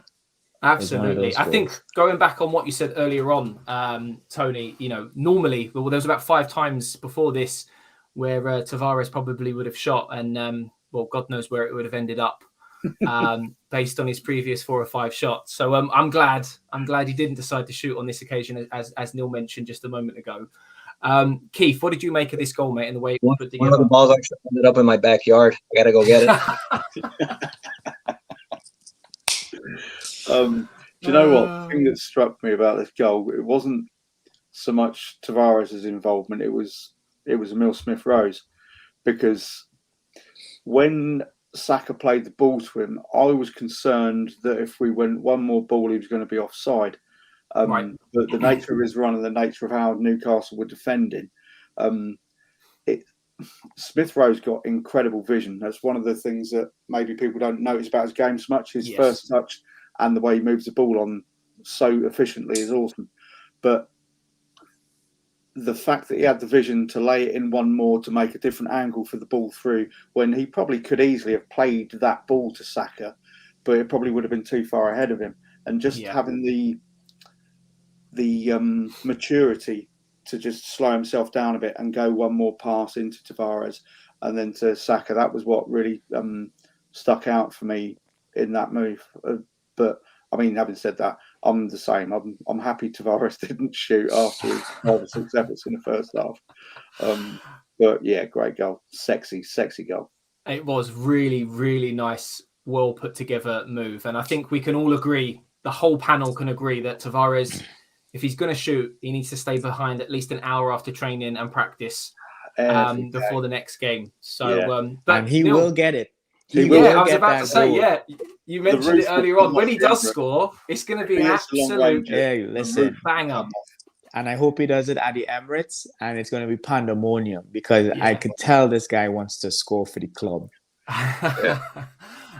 Absolutely. I think going back on what you said earlier on, Tony, normally, well, there was about 5 times before this where Tavares probably would have shot and, God knows where it would have ended up based on his previous 4 or 5 shots. So I'm glad he didn't decide to shoot on this occasion, as Neil mentioned just a moment ago. Keith, what did you make of this goal, mate, and the way it was put together? One of the balls actually ended up in my backyard. I got to go get it. Do you know what? The thing that struck me about this goal, it wasn't so much Tavares' involvement, it was Emile Smith-Rowe, because when Saka played the ball to him, I was concerned that if we went one more ball, he was going to be offside. But the nature of his run and the nature of how Newcastle were defending, Smith-Rowe's got incredible vision. That's one of the things that maybe people don't notice about his game so much. His first touch and the way he moves the ball on so efficiently is awesome. But the fact that he had the vision to lay it in one more to make a different angle for the ball through, when he probably could easily have played that ball to Saka, but it probably would have been too far ahead of him. And just having the maturity to just slow himself down a bit and go one more pass into Tavares and then to Saka, that was what really stuck out for me in that move. But I mean, having said that, I'm the same. I'm happy Tavares didn't shoot after his 5 or 6 efforts in the first half. But yeah, great goal, sexy goal. It was really, really nice, well put together move, and I think we can all agree, the whole panel can agree that Tavares, if he's going to shoot, he needs to stay behind at least an hour after training and practice before the next game. So, but he will get it. I was about to say, you mentioned it earlier on. When he does score, it's going to be an absolute banger. And I hope he does it at the Emirates, and it's going to be pandemonium because I could tell this guy wants to score for the club.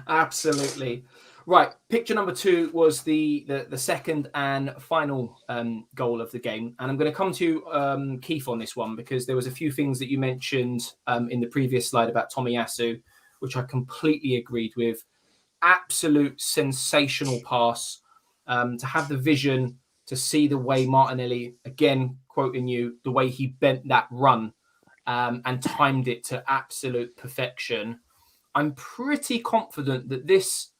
Absolutely. Right. Picture number 2 was the second and final goal of the game. And I'm going to come to Keith on this one because there was a few things that you mentioned in the previous slide about Tomiyasu, which I completely agreed with. Absolute sensational pass. To have the vision to see the way Martinelli, again, quoting you, the way he bent that run and timed it to absolute perfection. I'm pretty confident that this,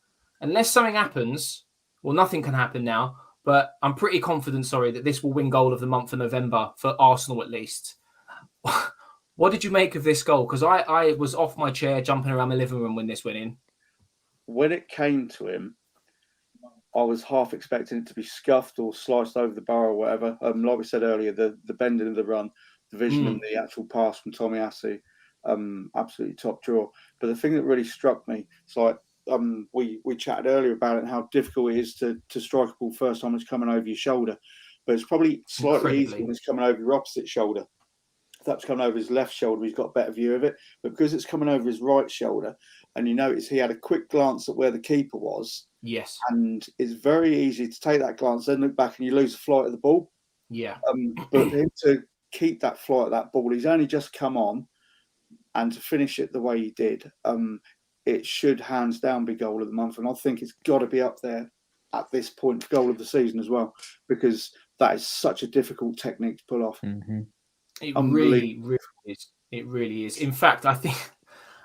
unless something happens, well, nothing can happen now, but I'm pretty confident, that this will win goal of the month of November for Arsenal at least. What did you make of this goal? Because I was off my chair jumping around my living room when this went in. When it came to him, I was half expecting it to be scuffed or sliced over the bar or whatever. Like we said earlier, the bending of the run, the vision and the actual pass from Tomiyasu, absolutely top draw. But the thing that really struck me, it's like we chatted earlier about it and how difficult it is to strike a ball first time it's coming over your shoulder. But it's probably slightly easier when it's coming over your opposite shoulder. If that's coming over his left shoulder, he's got a better view of it. But because it's coming over his right shoulder, and you notice he had a quick glance at where the keeper was. Yes. And it's very easy to take that glance, then look back and you lose the flight of the ball. Yeah. But him to keep that flight of that ball, he's only just come on, and to finish it the way he did, it should hands down be goal of the month. And I think it's got to be up there at this point, goal of the season as well, because that is such a difficult technique to pull off. It really is. It really is. In fact, I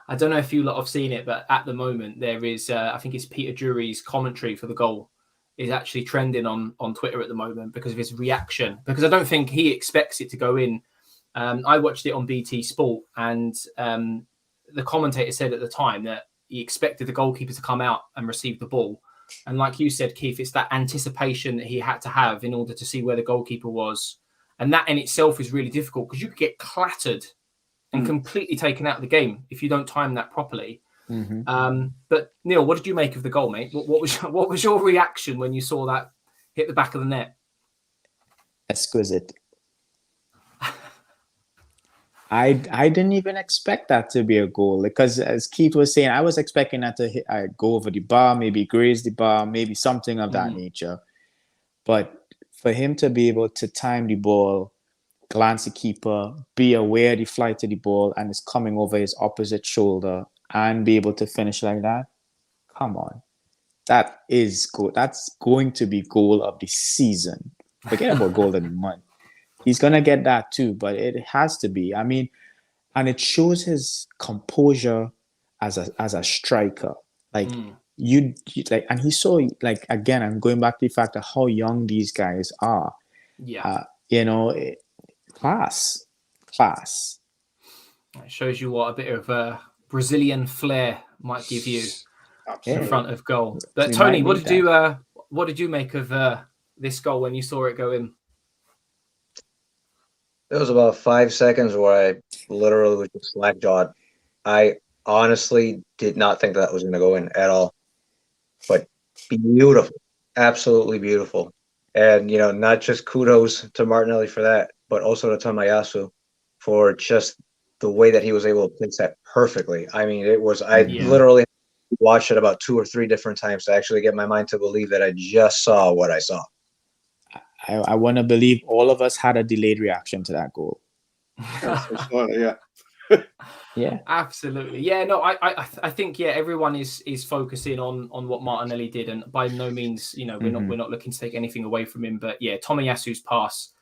I don't know if you lot have seen it, but at the moment there is, I think it's Peter Drury's commentary for the goal is actually trending on Twitter at the moment because of his reaction. Because I don't think he expects it to go in. I watched it on BT Sport, and the commentator said at the time that he expected the goalkeeper to come out and receive the ball. And like you said, Keith, it's that anticipation that he had to have in order to see where the goalkeeper was. And that in itself is really difficult because you could get clattered and completely taken out of the game if you don't time that properly. But Neil, what did you make of the goal, mate? What was your reaction when you saw that hit the back of the net? Exquisite. I didn't even expect that to be a goal because, as Keith was saying, I was expecting that to go over the bar, maybe graze the bar, maybe something of that nature. But for him to be able to time the ball, glance the keeper, be aware of the flight of the ball, and it's coming over his opposite shoulder, and be able to finish like that, come on. That is good. That's going to be goal of the season. Forget about goal of the month. He's going to get that too, but it has to be. I mean, and it shows his composure as a striker. Like, you like, and he's so, like, again, I'm going back to the fact of how young these guys are. Yeah. Class. It shows you what a bit of Brazilian flair might give you in front of goal. But Tony, what did you make of this goal when you saw it go in? There was about 5 seconds where I literally was just slack-jawed. I honestly did not think that was going to go in at all. But beautiful, absolutely beautiful. And, not just kudos to Martinelli for that, but also to Tomiyasu for just the way that he was able to place that perfectly. I mean, literally watched it about 2 or 3 different times to actually get my mind to believe that I just saw what I saw. I want to believe all of us had a delayed reaction to that goal. Yeah. Yeah, absolutely. Yeah, no, I think everyone is focusing on what Martinelli did, and by no means, we're not looking to take anything away from him. But yeah, Tomiyasu's pass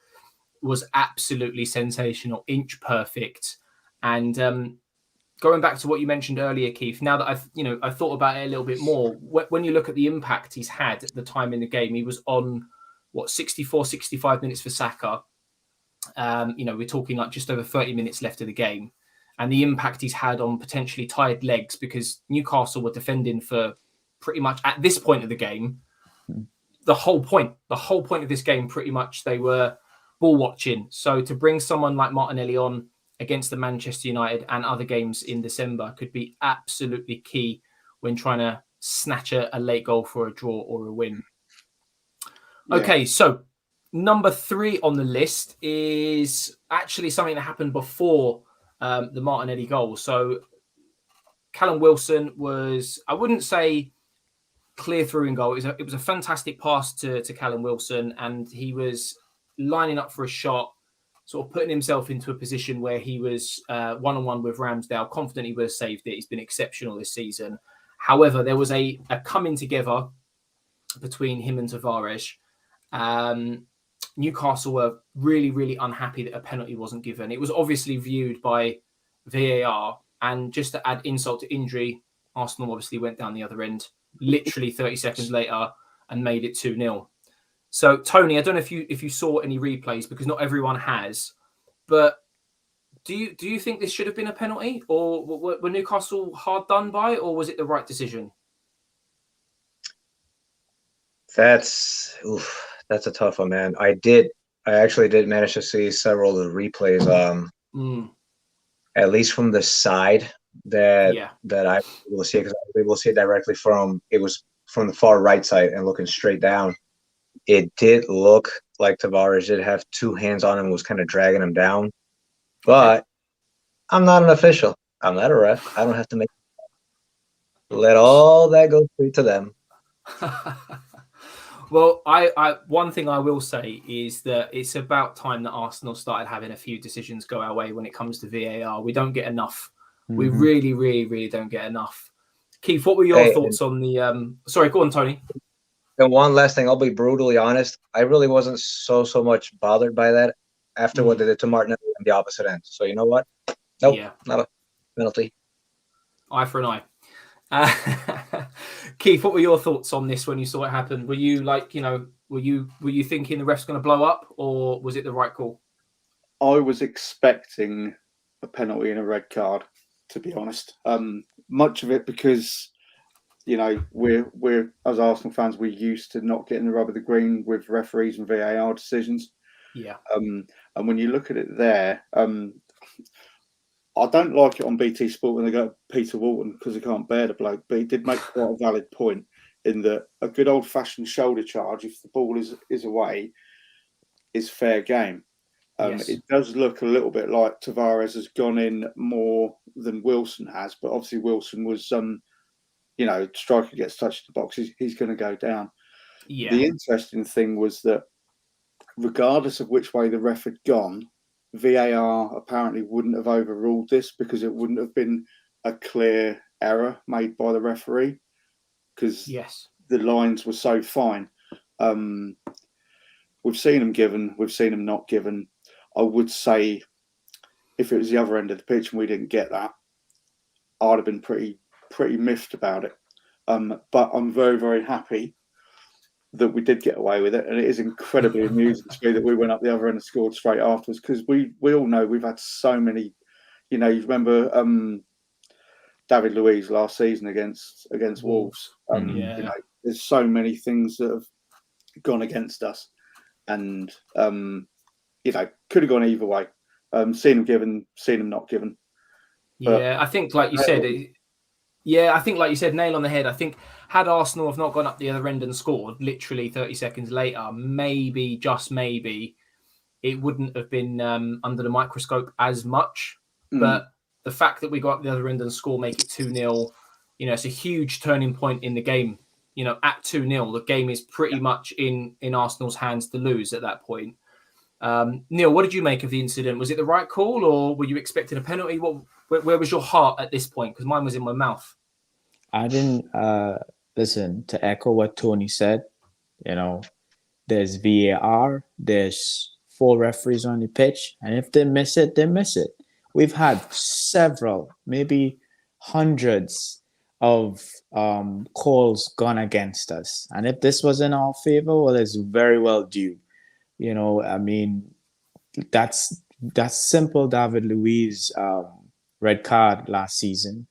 was absolutely sensational, inch perfect. And going back to what you mentioned earlier, Keith, now that I've thought about it a little bit more, when you look at the impact he's had at the time in the game, he was on 64, 65 minutes for Saka. We're talking like just over 30 minutes left of the game. And the impact he's had on potentially tired legs, because Newcastle were defending for pretty much at this point of the game, the whole point of this game, pretty much they were ball watching. So to bring someone like Martinelli on against the Manchester United and other games in December could be absolutely key when trying to snatch a late goal for a draw or a win. Yeah. Okay, so number 3 on the list is actually something that happened before the Martinelli goal. So Callum Wilson was, I wouldn't say clear through in goal. It was a fantastic pass to Callum Wilson, and he was lining up for a shot, sort of putting himself into a position where he was one-on-one with Ramsdale, confident he would have saved it. He's been exceptional this season. However, there was a coming together between him and Tavares. Newcastle were really, really unhappy that a penalty wasn't given. It was obviously viewed by VAR, and just to add insult to injury, Arsenal obviously went down the other end literally 30 seconds later and made it 2-0. So, Tony, I don't know if you saw any replays, because not everyone has, but do you think this should have been a penalty, or were Newcastle hard done by, or was it the right decision? That's a tough one, man. I actually did manage to see several of the replays, at least from the side that I was able to see, because I was able to see it directly from the far right side and looking straight down. It did look like Tavares did have 2 hands on him and was kind of dragging him down. But I'm not an official. I'm not a ref. I don't have to make let all that go straight to them. Well, I one thing I will say is that it's about time that Arsenal started having a few decisions go our way when it comes to VAR. We don't get enough. We really, really, really don't get enough. Keith, what were your thoughts on the... Sorry, go on, Tony. And one last thing, I'll be brutally honest. I really wasn't so much bothered by that after what they did to Martinelli on the opposite end. So you know what? Nope, not a penalty. Eye for an eye. Keith, what were your thoughts on this when you saw it happen? Were you like, were you thinking the ref's going to blow up, or was it the right call? I was expecting a penalty and a red card, to be honest. Much of it because, we're as Arsenal fans, we're used to not getting the rub of the green with referees and VAR decisions. Yeah. And when you look at it there, I don't like it on BT Sport when they go Peter Walton because they can't bear the bloke, but he did make quite a valid point in that a good old-fashioned shoulder charge, if the ball is away, is fair game. Yes. It does look a little bit like Tavares has gone in more than Wilson has, but obviously Wilson was, striker gets touched in the box, he's going to go down. Yeah. The interesting thing was that regardless of which way the ref had gone, VAR apparently wouldn't have overruled this because it wouldn't have been a clear error made by the referee because the lines were so fine. We've seen them given, we've seen them not given. I would say if it was the other end of the pitch and we didn't get that, I'd have been pretty miffed about it. But I'm very, very happy that we did get away with it, and it is incredibly amusing to me that we went up the other end and scored straight afterwards because we all know we've had so many. You remember David Luiz last season against Wolves. There's so many things that have gone against us, and could have gone either way. Seen them given, seen them not given. But, I think, like you said. I think, like you said, nail on the head. I think had Arsenal have not gone up the other end and scored literally 30 seconds later, maybe, just maybe, it wouldn't have been under the microscope as much. But the fact that we got up the other end and score, make it 2-0, it's a huge turning point in the game. At 2-0, the game is pretty much in Arsenal's hands to lose at that point. Neil, what did you make of the incident? Was it the right call, or were you expecting a penalty? Where was your heart at this point? Because mine was in my mouth. I didn't listen to echo what Tony said. There's VAR, there's 4 referees on the pitch, and if they miss it, they miss it. We've had several, maybe hundreds of calls gone against us, and if this was in our favor, well, it's very well due. That's simple. David Luiz red card last season.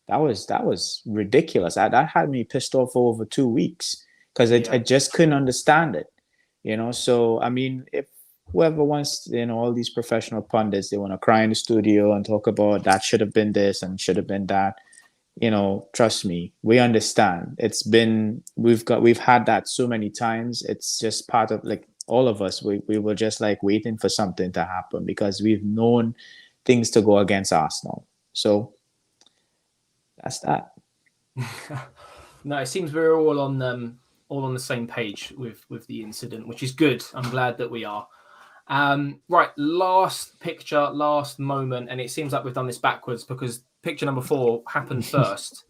That was ridiculous. That had me pissed off for over 2 weeks because I just couldn't understand it. So if whoever wants, all these professional pundits, they want to cry in the studio and talk about that should have been this and should have been that. Trust me, we understand. We've had that so many times. It's just part of all of us. We were just waiting for something to happen because we've known things to go against Arsenal. So that's that. No, it seems we're all on the same page with the incident, which is good. I'm glad that we are. Right, last picture, last moment, and it seems like we've done this backwards because picture number 4 happened first.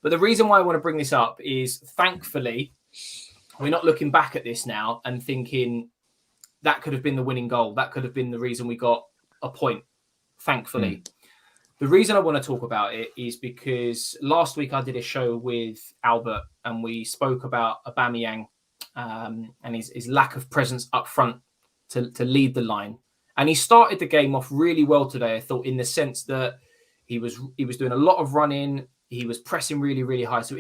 But the reason why I want to bring this up is, thankfully, we're not looking back at this now and thinking that could have been the winning goal. That could have been the reason we got a point, thankfully. The reason I want to talk about it is because last week I did a show with Albert and we spoke about Aubameyang and his lack of presence up front to lead the line. And he started the game off really well today, I thought, in the sense that he was doing a lot of running. He was pressing really, really high. So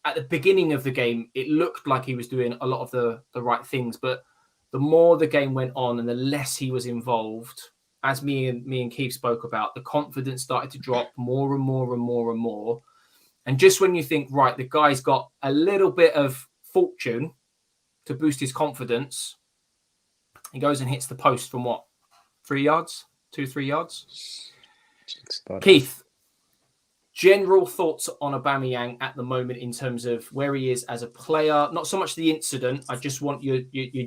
at the beginning of the game, it looked like he was doing a lot of the right things. But the more the game went on and the less he was involved, as me and Keith spoke about, the confidence started to drop more and more and more and more. And just when you think, right, the guy's got a little bit of fortune to boost his confidence, he goes and hits the post from what? 3 yards? 2-3 yards? Keith, general thoughts on Aubameyang at the moment in terms of where he is as a player, not so much the incident. I just want your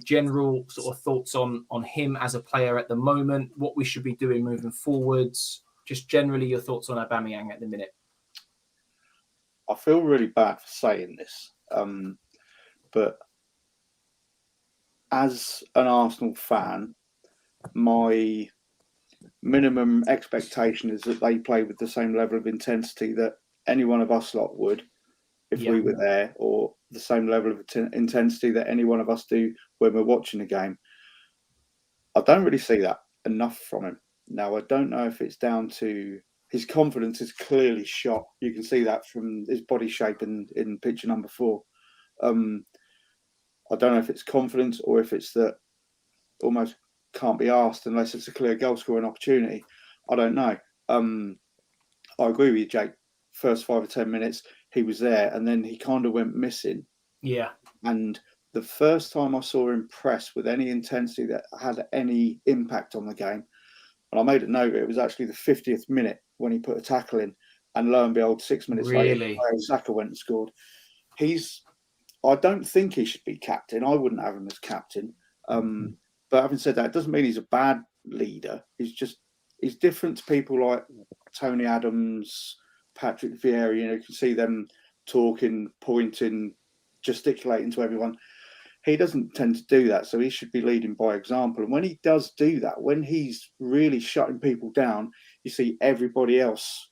general sort of thoughts on him as a player at the moment, what we should be doing moving forwards, just generally your thoughts on Aubameyang at the minute. I feel really bad for saying this, but as an Arsenal fan, my minimum expectation is that they play with the same level of intensity that any one of us lot would if we were there, or the same level of intensity that any one of us do when we're watching a game. I don't really see that enough from him. Now, I don't know if it's down to his confidence is clearly shot. You can see that from his body shape in picture number 4. I don't know if it's confidence or if it's that almost can't be asked unless it's a clear goal scoring opportunity. I don't know. I agree with you, Jake. First 5 or 10 minutes, he was there, and then he kind of went missing. Yeah. And the first time I saw him press with any intensity that had any impact on the game, and I made a note, it was actually the 50th minute when he put a tackle in, and lo and behold, 6 minutes later, Zaka went and scored. I don't think he should be captain. I wouldn't have him as captain. But having said that, it doesn't mean he's a bad leader. He's different to people like Tony Adams, Patrick Vieira. You can see them talking, pointing, gesticulating to everyone. He doesn't tend to do that, so he should be leading by example. And when he does do that, when he's really shutting people down, you see everybody else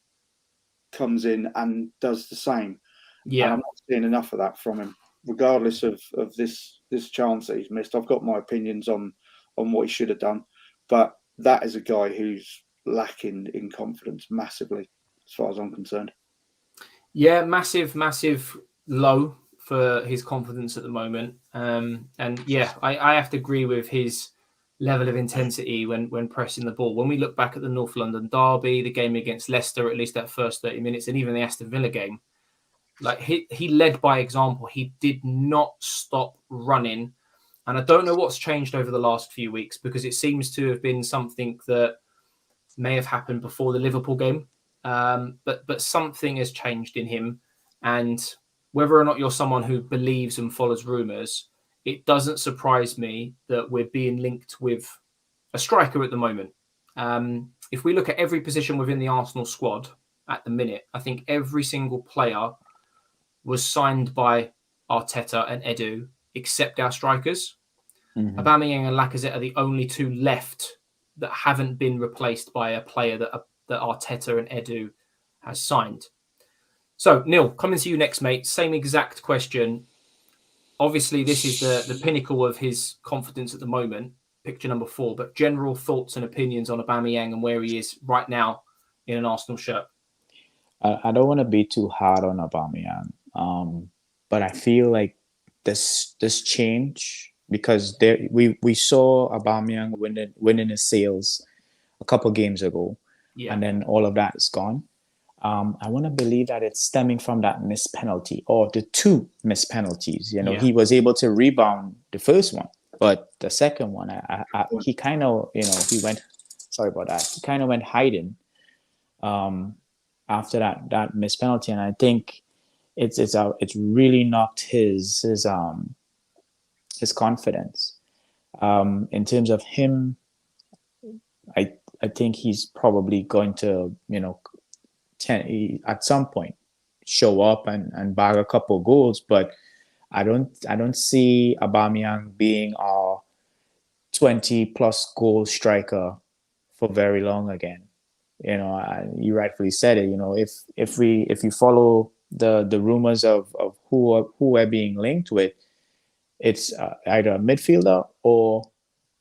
comes in and does the same. Yeah, and I'm not seeing enough of that from him, regardless of this chance that he's missed. I've got my opinions on what he should have done, but that is a guy who's lacking in confidence massively, as far as I'm concerned. Yeah, massive low for his confidence at the moment. And yeah, I have to agree with his level of intensity when pressing the ball. When we look back at the North London derby, the game against Leicester, at least that first 30 minutes, and even the Aston Villa game, like he led by example. He did not stop running. And I don't know what's changed over the last few weeks, because it seems to have been something that may have happened before the Liverpool game. But something has changed in him. And whether or not you're someone who believes and follows rumours, it doesn't surprise me that we're being linked with a striker at the moment. If we look at every position within the Arsenal squad at the minute, I think every single player was signed by Arteta and Edu, except our strikers. Aubameyang and Lacazette are the only two left that haven't been replaced by a player that Arteta and Edu has signed. So, Neil, coming to you next, mate. Same exact question. Obviously, this is the pinnacle of his confidence at the moment, picture number 4, but general thoughts and opinions on Aubameyang and where he is right now in an Arsenal shirt. I don't want to be too hard on Aubameyang, but I feel like this change, because we saw Aubameyang winning his sales a couple games ago, and then all of that is gone. I want to believe that it's stemming from that missed penalty, or the 2 missed penalties. He was able to rebound the first one, but the second one, he kind of, he went. Sorry about that. He kind of went hiding after that missed penalty, and I think it's really knocked his confidence. In terms of him, I think he's probably going to, at some point show up and bag a couple goals, but I don't see Aubameyang being our 20+ goal striker for very long again. You rightfully said it. If you follow the rumors of who we're being linked with, it's either a midfielder or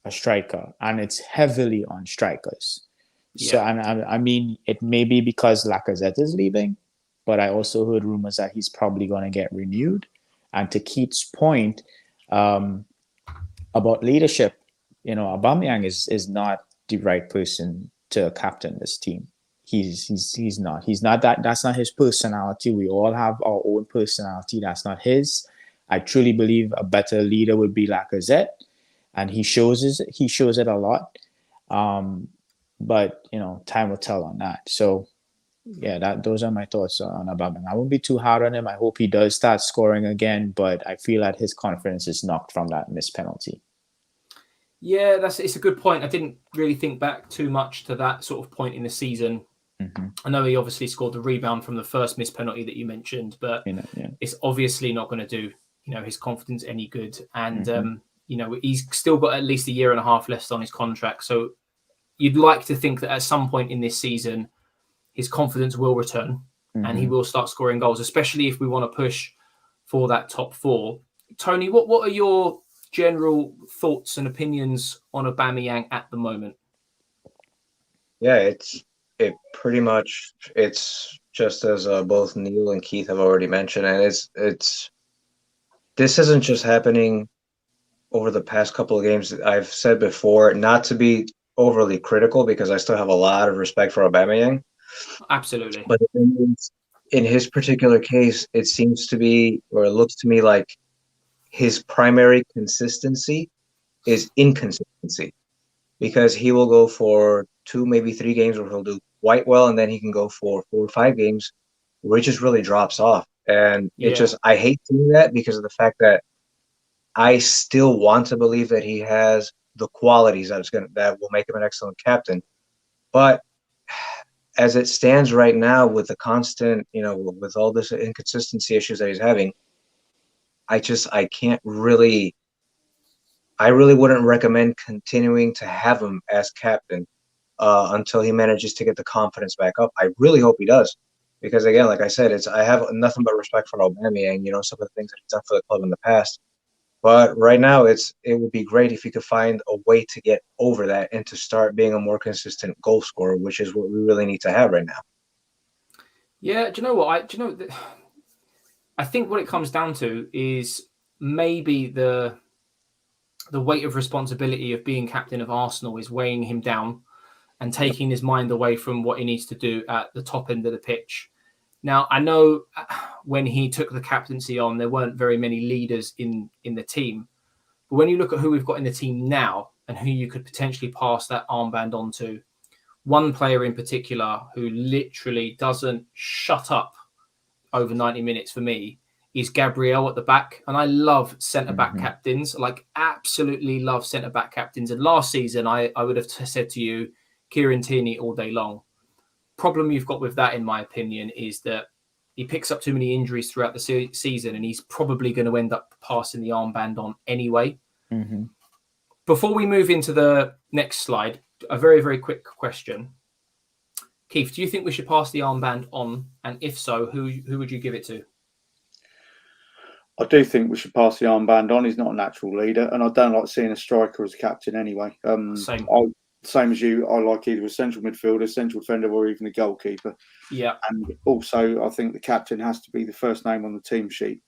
a striker, and it's heavily on strikers. So, and I mean, it may be because Lacazette is leaving, but I also heard rumors that he's probably going to get renewed. And to Keith's point about leadership, Aubameyang is not the right person to captain this team. He's not. He's not that. That's not his personality. We all have our own personality. That's not his. I truly believe a better leader would be Lacazette, and he shows it a lot. But time will tell on that. So yeah, those are my thoughts on Aubameyang. I won't be too hard on him. I hope he does start scoring again, but I feel that his confidence is knocked from that missed penalty. Yeah, it's a good point. I didn't really think back too much to that sort of point in the season. I know he obviously scored the rebound from the first missed penalty that you mentioned, but it's obviously not going to do his confidence any good. And he's still got at least a year and a half left on his contract. So you'd like to think that at some point in this season, his confidence will return. and he will start scoring goals, especially if we want to push for that top 4. Tony, what are your general thoughts and opinions on Aubameyang at the moment? Yeah, it's just as both Neil and Keith have already mentioned, and this isn't just happening over the past couple of games. I've said before, not to be overly critical because I still have a lot of respect for Aubameyang. Absolutely. But the thing is, in his particular case, it seems to be, or it looks to me like his primary consistency is inconsistency, because he will go for 2, maybe 3 games where he'll do quite well, and then he can go for 4 or 5 games where it just really drops off. And I hate seeing that because of the fact that I still want to believe that he has the qualities that will make him an excellent captain. But as it stands right now, with the constant, with all this inconsistency issues that he's having, I really wouldn't recommend continuing to have him as captain until he manages to get the confidence back up. I really hope he does, because again, like I said, I have nothing but respect for Aubameyang, some of the things that he's done for the club in the past. But right now, it would be great if he could find a way to get over that and to start being a more consistent goal scorer, which is what we really need to have right now. Yeah, do you know what? I think what it comes down to is maybe the weight of responsibility of being captain of Arsenal is weighing him down and taking his mind away from what he needs to do at the top end of the pitch. Now, I know when he took the captaincy on, there weren't very many leaders in the team. But when you look at who we've got in the team now and who you could potentially pass that armband on to, one player in particular who literally doesn't shut up over 90 minutes for me is Gabriel at the back. And I love centre-back captains, absolutely love centre-back captains. And last season, I would have said to you, Kieran Tierney all day long. Problem you've got with that, in my opinion, is that he picks up too many injuries throughout the season, and he's probably going to end up passing the armband on anyway. Before we move into the next slide, a very, very quick question. Keith, do you think we should pass the armband on? And if so, who would you give it to? I do think we should pass the armband on. He's not a natural leader, and I don't like seeing a striker as captain anyway. Same as you, I like either a central midfielder, central defender, or even a goalkeeper. Yeah. And also, I think the captain has to be the first name on the team sheet.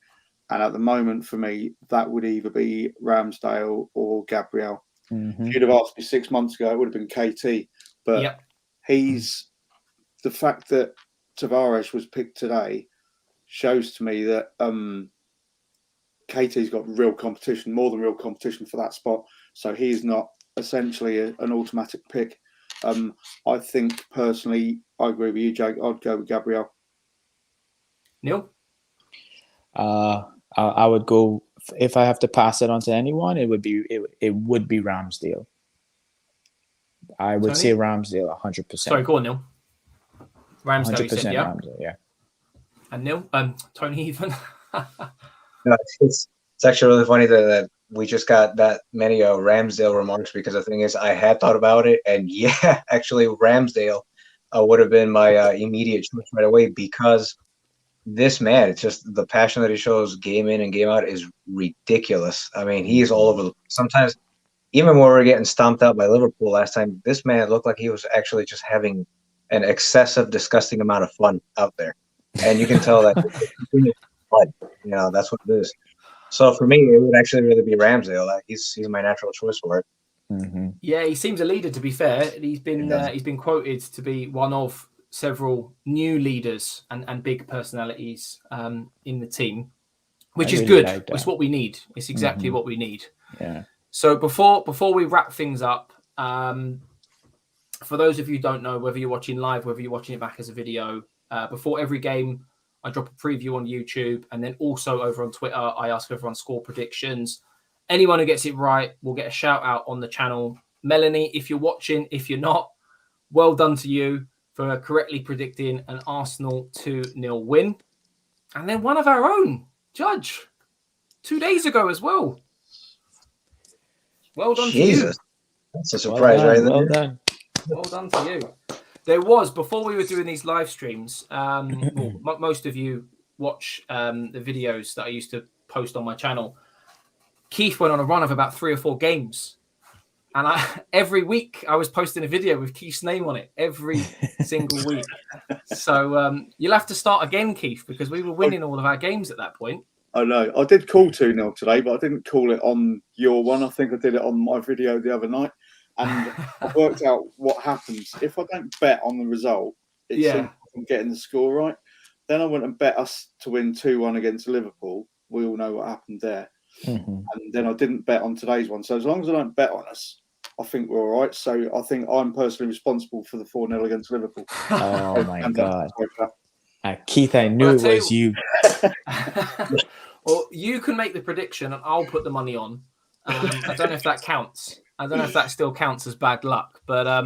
And at the moment, for me, that would either be Ramsdale or Gabriel. If you'd have asked me 6 months ago, it would have been KT. But the fact that Tavares was picked today shows to me that KT's got real competition, more than real competition for that spot. So he's not essentially an automatic pick. I think personally, I agree with you, Jake. I'd go with Gabriel. Neil? I would go, if I have to pass it on to anyone, it would be Ramsdale. I would say Ramsdale 100%. Sorry, go on, Neil. Ramsdale, 100% said, yeah. Ramsdale, yeah. And Neil, Tony, even. No, it's actually really funny that we just got that many Ramsdale remarks, because the thing is, I had thought about it, and actually Ramsdale would have been my immediate choice right away, because this man, it's just the passion that he shows game in and game out is ridiculous. I mean, he is all over. Sometimes, even when we were getting stomped out by Liverpool last time, this man looked like he was actually just having an excessive, disgusting amount of fun out there. And you can tell that that's what it is. So for me, it would actually really be Ramsdale. He's my natural choice for it. Yeah, he seems a leader, to be fair. He's been quoted to be one of several new leaders and big personalities in the team, which is good. Like it's what we need. It's exactly what we need. Yeah. So before we wrap things up, for those of you who don't know, whether you're watching live, whether you're watching it back as a video, before every game, I drop a preview on YouTube, and then also over on Twitter, I ask everyone score predictions. Anyone who gets it right will get a shout out on the channel. Melanie, if you're watching, if you're not, well done to you for correctly predicting an Arsenal 2-0 win. And then one of our own, Judge, 2 days ago as well. Well done to you. That's a surprise right there. Well done. Well done to you. There was, before we were doing these live streams, most of you watch the videos that I used to post on my channel. Keith went on a run of about 3 or 4 games. And every week I was posting a video with Keith's name on it every single week. So you'll have to start again, Keith, because we were winning all of our games at that point. I know. I did call 2-0 today, but I didn't call it on your one. I think I did it on my video the other night. And I worked out what happens. If I don't bet on the result, it's I'm getting the score right. Then I went and bet us to win 2-1 against Liverpool. We all know what happened there. Mm-hmm. And then I didn't bet on today's one. So as long as I don't bet on us, I think we're all right. So I think I'm personally responsible for the 4-0 against Liverpool. Oh, my God. Keith, I knew it was you. Well, you can make the prediction and I'll put the money on. I don't know if that counts. I don't know if that still counts as bad luck, but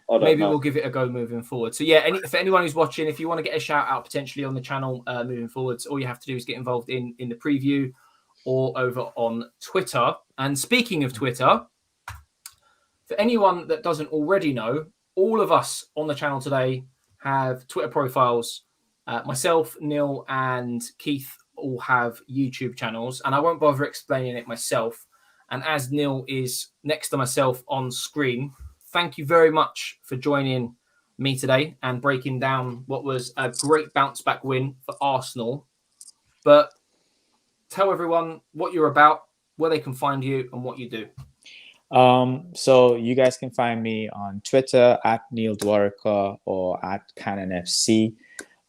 maybe we'll give it a go moving forward. So yeah, for anyone who's watching, if you want to get a shout out potentially on the channel moving forwards, all you have to do is get involved in the preview or over on Twitter. And speaking of Twitter, for anyone that doesn't already know, all of us on the channel today have Twitter profiles. Myself, Neil, and Keith all have YouTube channels, and I won't bother explaining it myself. And as Neil is next to myself on screen, thank you very much for joining me today and breaking down what was a great bounce back win for Arsenal. But tell everyone what you're about, where they can find you, and what you do. So you guys can find me on Twitter at Neil Dwarka or at Canon FC,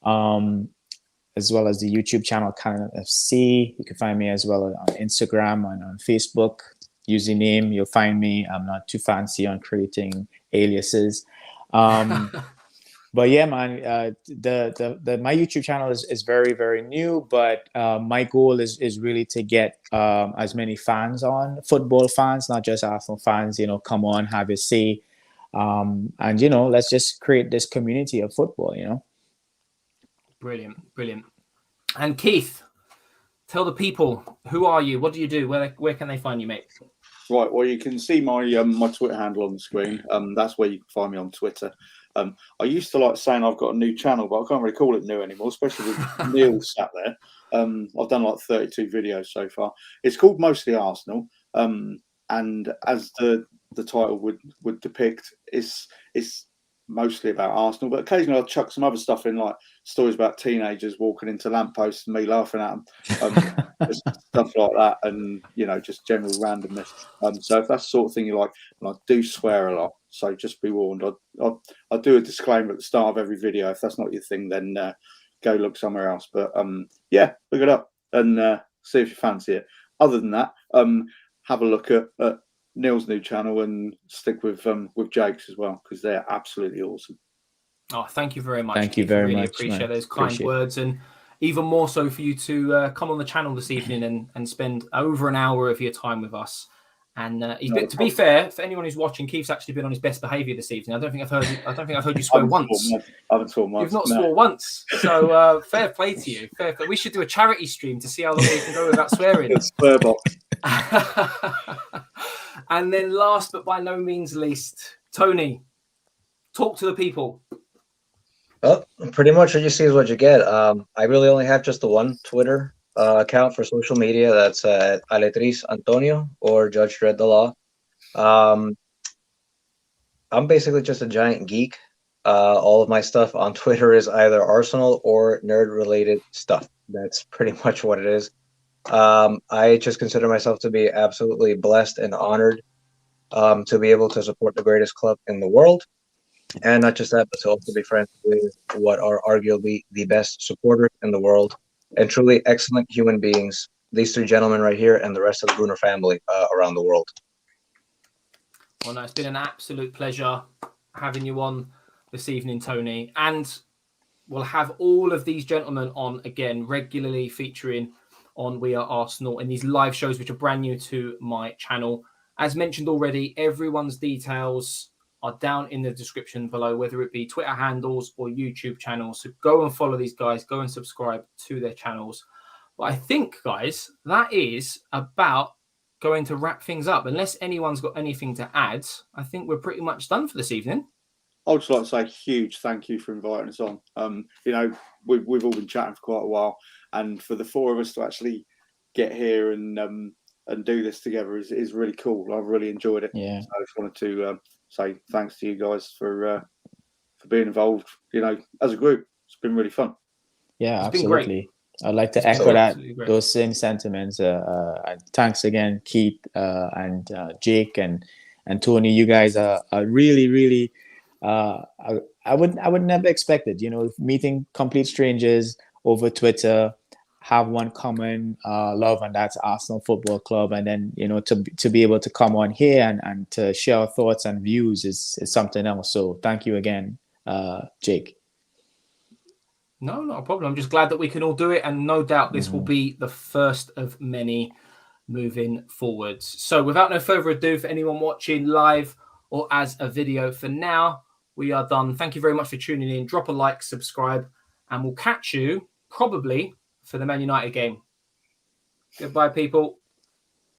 as well as the YouTube channel Canon FC. You can find me as well on Instagram and on Facebook. Username, you'll find me. I'm not too fancy on creating aliases. But yeah, man, my YouTube channel is very, very new, but my goal is really to get as many fans on, football fans, not just Arsenal fans, come on, have a say. And, let's just create this community of football, Brilliant, brilliant. And Keith, tell the people, who are you? What do you do? Where can they find you, mate? Right, well, you can see my my Twitter handle on the screen. That's where you can find me on Twitter. I used to like saying I've got a new channel, but I can't really call it new anymore, especially with Neil sat there. I've done like 32 videos so far. It's called Mostly Arsenal, and as the title would depict, it's mostly about Arsenal, but occasionally I'll chuck some other stuff in, like stories about teenagers walking into lampposts and me laughing at them, stuff like that, and just general randomness. So if that's the sort of thing you like, and I do swear a lot, so just be warned. I do a disclaimer at the start of every video. If that's not your thing, then go look somewhere else. But yeah, look it up and see if you fancy it. Other than that, have a look at Neil's new channel and stick with Jake's as well, because they're absolutely awesome. Oh, thank you very much. Thank you very much. Appreciate those kind words, and even more so for you to come on the channel this evening and spend over an hour of your time with us. And to be fair, for anyone who's watching, Keith's actually been on his best behaviour this evening. I don't think I've heard you swear once. I haven't sworn once. You've not sworn once. So fair play to you. Fair play. We should do a charity stream to see how long we can go without swearing. Swear box. And then last but by no means least, Tony, talk to the people. Well, pretty much what you see is what you get. I really only have just the one Twitter account for social media. That's Aletris Antonio or Judge Dredd the Law. I'm basically just a giant geek. All of my stuff on Twitter is either Arsenal or nerd-related stuff. That's pretty much what it is. I just consider myself to be absolutely blessed and honored to be able to support the greatest club in the world. And not just that, but to also be friends with what are arguably the best supporters in the world and truly excellent human beings. These 3 gentlemen right here and the rest of the Gooner family around the world. Well, no, it's been an absolute pleasure having you on this evening, Tony. And we'll have all of these gentlemen on again, regularly featuring on We Are Arsenal in these live shows, which are brand new to my channel. As mentioned already, everyone's details are down in the description below, whether it be Twitter handles or YouTube channels. So go and follow these guys, go and subscribe to their channels. But I think, guys, that is about going to wrap things up. Unless anyone's got anything to add, I think we're pretty much done for this evening. I would just like to say a huge thank you for inviting us on. You know, we've all been chatting for quite a while, and for the four of us to actually get here and do this together is really cool. I've really enjoyed it. Yeah. So I just wanted to say thanks to you guys for being involved. You know, as a group, it's been really fun. Yeah, It's been absolutely. I'd like to It's echo that absolutely great. those same sentiments. And thanks again, Keith and Jake and Tony. You guys are really, really. I would never expect it. You know, meeting complete strangers over Twitter, have one common love, and that's Arsenal Football Club, and then to be able to come on here and to share our thoughts and views is something else. So thank you again, Jake. No, not a problem. I'm just glad that we can all do it. And no doubt this will be the first of many moving forwards. So without no further ado, for anyone watching live or as a video, for now, we are done. Thank you very much for tuning in. Drop a like, subscribe, and we'll catch you probably for the Man United game. Goodbye, people.